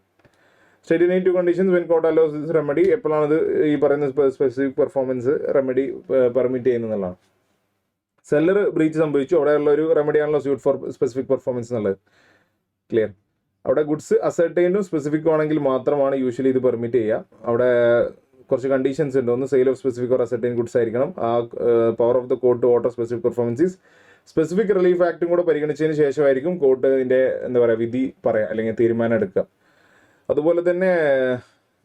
Study to conditions when court allows this remedy. എപ്പോഴാണ് ഈ പറയുന്ന സ്പെസിഫിക് പെർഫോമൻസ് റെമഡി പെർമിറ്റ് ചെയ്യുന്നതാണ്. സെല്ലർ ബ്രീച്ച് സംഭവിച്ചു, അവിടെയുള്ള ഒരു റെമഡിയാണല്ലോ സ്യൂട്ട് ഫോർ സ്പെസിഫിക് പെർഫോമൻസ് എന്നുള്ളത്. ക്ലിയർ. അവിടെ ഗുഡ്സ് അസർട്ടൈനും സ്പെസിഫിക് ആണെങ്കിൽ മാത്രമാണ് യൂഷ്വലി ഇത് പെർമിറ്റ് ചെയ്യുക. അവിടെ കുറച്ച് കണ്ടീഷൻസ് ഉണ്ട്. ഒന്ന് sale of specific or ascertained goods ആയിരിക്കണം. ആ power of the court to order specific performances specific relief ആക്ടും കൂടെ പരിഗണിച്ചതിന് ശേഷമായിരിക്കും കോർട്ട് ഇതിൻ്റെ എന്താ പറയുക വിധി പറയാം അല്ലെങ്കിൽ തീരുമാനം എടുക്കുക. അതുപോലെ തന്നെ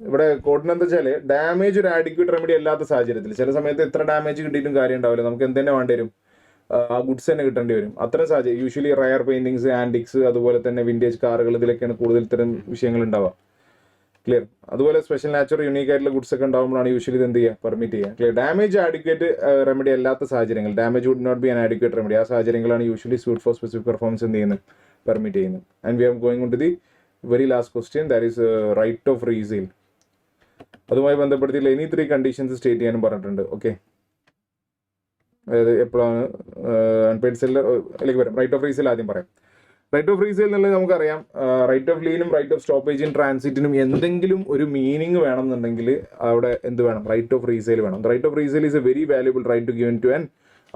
ഇവിടെ കോർട്ടിന് എന്താ വെച്ചാൽ ഡാമേജ് ഒരു ആഡിക്വേറ്റ് റെമഡി അല്ലാത്ത സാഹചര്യത്തിൽ ചില സമയത്ത് എത്ര ഡാമേജ് കിട്ടിയിട്ടും കാര്യം ഉണ്ടാവില്ല, നമുക്ക് എന്ത് തന്നെ വേണ്ടി വരും, ആ ഗുഡ്സ് തന്നെ കിട്ടേണ്ടി വരും. അത്തരം സാഹചര്യം യൂഷ്വലി റയർ പെയിന്റിങ്സ്, ആൻറ്റിക്സ്, അതുപോലെ തന്നെ വിൻറ്റേജ് കാറുകൾ, ഇതിലൊക്കെയാണ് കൂടുതൽ ഇത്തരം വിഷയങ്ങൾ ഉണ്ടാവുക. ക്ലിയർ. അതുപോലെ സ്പെഷ്യൽ നാച്ചുറൽ യൂണീക്ക് ആയിട്ടുള്ള ഗുഡ്സ് ഒക്കെ ഉണ്ടാകുമ്പോഴാണ് യൂഷ്വലി ഇത് എന്ത് ചെയ്യുക, പെർമിറ്റ് ചെയ്യുക. ക്ലിയർ. ഡാമേജ് ആഡിക്വേറ്റ് റെമഡി അല്ലാത്ത സാഹചര്യങ്ങൾ, damage would not be an adequate remedy, ആ സാഹചര്യങ്ങളാണ് usually suit for specific performance എന്ത് ചെയ്യുന്നത്, പെർമിറ്റ് ചെയ്യുന്നത്. And we are going on to the very last question, that is right of resale. അതുമായി ബന്ധപ്പെടുത്തിയിട്ടുള്ള any 3 conditions state ചെയ്യാനും പറഞ്ഞിട്ടുണ്ട്. Okay, അതായത് എപ്പോഴാണ് അൺപെയ്ഡ് സെല്ലർ അല്ലെങ്കിൽ വരാം. റൈറ്റ് ഓഫ് റീസെയിൽ ആദ്യം പറയാം. റൈറ്റ് ഓഫ് റീസെയിൽ എന്നുള്ളത് നമുക്കറിയാം, റൈറ്റ് ഓഫ് ലീനും റൈറ്റ് ഓഫ് സ്റ്റോപ്പേജ് ഇൻ ട്രാൻസിറ്റിനും എന്തെങ്കിലും ഒരു മീനിങ് വേണമെന്നുണ്ടെങ്കിൽ അവിടെ എന്ത് വേണം, റൈറ്റ് ഓഫ് റീസെയിൽ വേണം. Right of resale is a very valuable right to given to an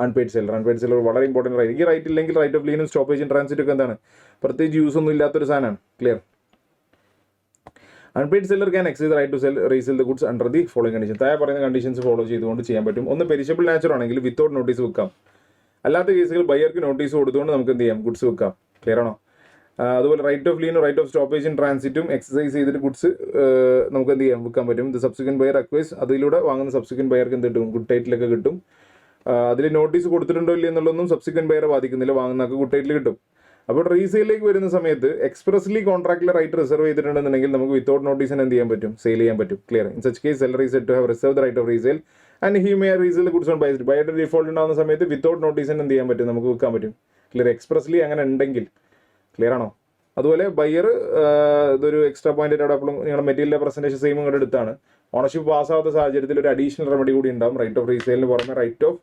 unpaid seller. Unpaid seller വളരെ ഇമ്പോർട്ടൻറ്റ് റൈറ്റ്. ഈ റൈറ്റ് ഇല്ലെങ്കിൽ റൈറ്റ് ഓഫ് ലീനും സ്റ്റോപ്പേജ് ഇൻ ട്രാൻസിറ്റ് ഒക്കെ എന്താണ്, പ്രത്യേകിച്ച് യൂസ് ഒന്നും ഇല്ലാത്തൊരു സാധനമാണ്. Clear. Unpaid seller can exercise right to resell the goods under the following condition. താഴെ പറയുന്ന കണ്ടീഷൻസ് ഫോളോ ചെയ്തുകൊണ്ട് ചെയ്യാൻ പറ്റും. ഒന്ന്, പെരിഷബിൾ നാച്ചർ ആണെങ്കിൽ വിത്തൗട്ട് നോട്ടീസ് വെക്കാം. അല്ലാത്ത കേസുകൾ ബയർക്ക് നോട്ടീസ് കൊടുത്തുകൊണ്ട് നമുക്ക് എന്ത് ചെയ്യാം, ഗുഡ്സ് വെക്കാം. ക്ലിയർ ആണോ? അതുപോലെ റൈറ്റ് ഓഫ് ലീനും റൈറ്റ് ഓഫ് സ്റ്റോപ്പേജ് ഇൻ ട്രാൻസിറ്റും എക്സസൈസ് ചെയ്തിട്ട് ഗുഡ്സ് നമുക്ക് എന്ത് ചെയ്യാം, വിൽക്കാൻ പറ്റും. ഇത് സബ്സിക്വന്റ് ബയർ അക്വൈസ്, അതിലൂടെ വാങ്ങുന്ന സബ്സിക്വന്റ് ബയർക്ക് എന്ത് കിട്ടും, ഗുഡ് ടൈറ്റിലൊക്കെ കിട്ടും. അതിൽ നോട്ടീസ് കൊടുത്തിട്ടുണ്ടോ ഇല്ല എന്നുള്ളതൊന്നും സബ്സിക്വന്റ് ബയറെ ബാധിക്കുന്നില്ല, വാങ്ങുന്നതൊക്കെ ഗുഡ് ടൈറ്റിൽ കിട്ടും. അപ്പോൾ റീസെയിലേക്ക് വരുന്ന സമയത്ത് എക്സ്പ്രസ്ലി കോൺട്രാക്റ്റിലെ റൈറ്റ് റിസർവ് ചെയ്തിട്ടുണ്ടെന്നുണ്ടെങ്കിൽ നമുക്ക് വിത്തൗട്ട് നോട്ടീസിന് എന്ത് ചെയ്യാൻ പറ്റും, സെയിൽ ചെയ്യാൻ പറ്റും. Clear. In such case seller is said to have reserve the right of resale and he may resale the goods on buy ബൈയുടെ ഡിഫോൾട്ട് ഉണ്ടാകുന്ന സമയത്ത് വിത്തൗട്ട് നോട്ടീസിന് എന്ത് ചെയ്യാൻ പറ്റും, നമുക്ക് വിൽക്കാൻ പറ്റും. ക്ലിയർ. എക്സ്പ്രസ്ലി അങ്ങനെ ഉണ്ടെങ്കിൽ. ക്ലിയർ ആണോ? അതുപോലെ ബയ്യർ ഇതൊരു എക്സ്ട്രാ പോയിന്റ് അവിടെ അപ്പോൾ നിങ്ങളുടെ മെറ്റീരിയൽ പ്രസന്റേഷൻ സെയിം കൂടെ എടുത്താണ്. ഓണർഷിപ്പ് പാസ്സാവാത്ത സാഹചര്യത്തിൽ ഒരു അഡീഷണൽ റെമഡി കൂടി ഉണ്ടാകും. റൈറ്റ് ഓഫ് റീസെയിലിന് പുറമെ റൈറ്റ് ഓഫ്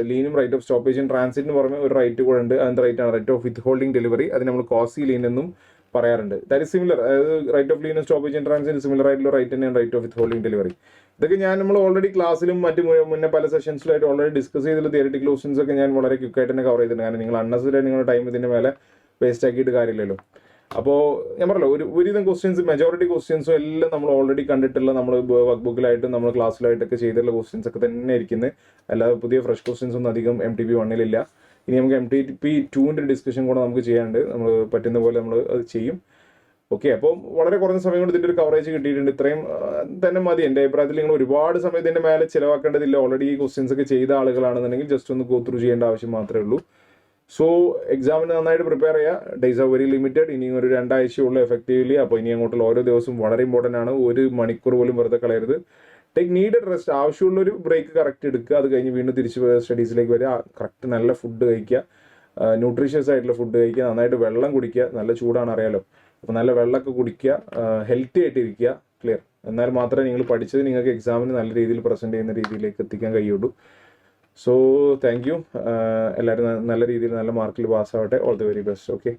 ലീനും റൈറ്റ് ഓഫ് സ്റ്റോപ്പേജ് ഇൻ ട്രാൻസിറ്റിന് പുറമെ ഒരു റൈറ്റ് കൂടെ ഉണ്ട്. അതിൻ്റെ റൈറ്റാണ് right of withholding delivery. അത് നമ്മൾ കോസി ലീൻ എന്നും പറയാറുണ്ട്. That is similar. അതായത് റൈറ്റ് ഓഫ് ലീനും സ്റ്റോപ്പേജ് ഇൻ ട്രാൻസിറ്റിന് സിമിലർ ആയിട്ടുള്ള റൈറ്റ് തന്നെയാണ് right of withholding delivery. ഇതൊക്കെ നമ്മൾ ഓൾറെഡി ക്ലാസ്സിലും മുന്നേ പല സെഷൻസിലായിട്ട് ഓൾറെഡി ഡിസ്കസ് ചെയ്തിട്ടുള്ള തിയററ്റിക്കൽ ക്വസ്റ്റൻസ് ഒക്കെ ഞാൻ വളരെ ക്വിക്കായിട്ട് തന്നെ കവർ ചെയ്തിട്ടുണ്ട്. കാരണം നിങ്ങൾ അൺനെസറി നിങ്ങളുടെ ടൈം ഇതിൻ്റെ മേലെ വേസ്റ്റ് ആക്കിയിട്ട് കാര്യമില്ലല്ലോ. അപ്പോൾ ഞാൻ പറഞ്ഞല്ലോ, ഒരുവിധം ക്വസ്റ്റ്യൻസ്, മെജോറിറ്റി ക്വസ്റ്റ്യൻസും എല്ലാം നമ്മൾ ഓൾറെഡി കണ്ടിട്ടുള്ള, നമ്മൾ വർക്ക് ബുക്കിലായിട്ടും നമ്മൾ ക്ലാസ്സിലായിട്ടൊക്കെ ചെയ്തിട്ടുള്ള ക്വസ്റ്റ്യൻസ് ഒക്കെ തന്നെ ഇരിക്കുന്നത്. അല്ലാതെ പുതിയ ഫ്രഷ് ക്വസ്റ്റ്യൻസ് ഒന്നും അധികം MTP 1 ഇനി നമുക്ക് MTP 2 ഡിസ്കഷൻ കൂടെ നമുക്ക് ചെയ്യാനുണ്ട്. നമ്മൾ പറ്റുന്ന പോലെ നമ്മൾ അത് ചെയ്യും. ഓക്കെ, അപ്പോൾ വളരെ കുറഞ്ഞ സമയം കൊണ്ട് ഇതിൻ്റെ ഒരു കവറേജ് കിട്ടിയിട്ടുണ്ട്. ഇത്രയും തന്നെ മതി എൻ്റെ അഭിപ്രായത്തിൽ. നിങ്ങൾ ഒരുപാട് സമയം ഇതിൻ്റെ മേലെ ചിലവാക്കേണ്ടതില്ല. ഓൾറെഡി ഈ ക്വസ്റ്റ്യൻസ് ഒക്കെ ചെയ്ത ആളുകളാണെന്നുണ്ടെങ്കിൽ ജസ്റ്റ് ഒന്ന് ഗോ ത്രൂ ചെയ്യേണ്ട ആവശ്യം മാത്രമേ ഉള്ളൂ. സോ എക്സാമിന് നന്നായിട്ട് പ്രിപ്പയർ ചെയ്യുക. Days are very limited. ഇനിയും ഒരു 2 ആഴ്ചയുള്ളൂ എഫക്റ്റീവ്ലി. അപ്പോൾ ഇനി അങ്ങോട്ടുള്ള ഓരോ ദിവസവും വളരെ ഇമ്പോർട്ടൻ്റ് ആണ്. 1 മണിക്കൂർ പോലും വെറുതെ കളയരുത്. Take needed rest. ആവശ്യമുള്ളൊരു ബ്രേക്ക് കറക്റ്റ് എടുക്കുക. അത് കഴിഞ്ഞ് വീണ്ടും തിരിച്ച് സ്റ്റഡീസിലേക്ക് വരിക. കറക്റ്റ് നല്ല ഫുഡ് കഴിക്കുക, ന്യൂട്രീഷ്യസ് ആയിട്ടുള്ള ഫുഡ് കഴിക്കുക, നന്നായിട്ട് വെള്ളം കുടിക്കുക. നല്ല ചൂടാണ് അറിയാലോ. അപ്പോൾ നല്ല വെള്ളമൊക്കെ കുടിക്കുക, ഹെൽത്തി ആയിട്ടിരിക്കുക. ക്ലിയർ. എന്നാൽ മാത്രമേ നിങ്ങൾ പഠിച്ചത് നിങ്ങൾക്ക് എക്സാമിന് നല്ല രീതിയിൽ പ്രസൻറ്റ് ചെയ്യുന്ന രീതിയിലേക്ക് എത്തിക്കാൻ കഴിയുള്ളൂ. So thank you. എല്ലാവരും നല്ല രീതിയിൽ നല്ല മാർക്കിൽ പാസ്സാവട്ടെ. All the very best. Okay.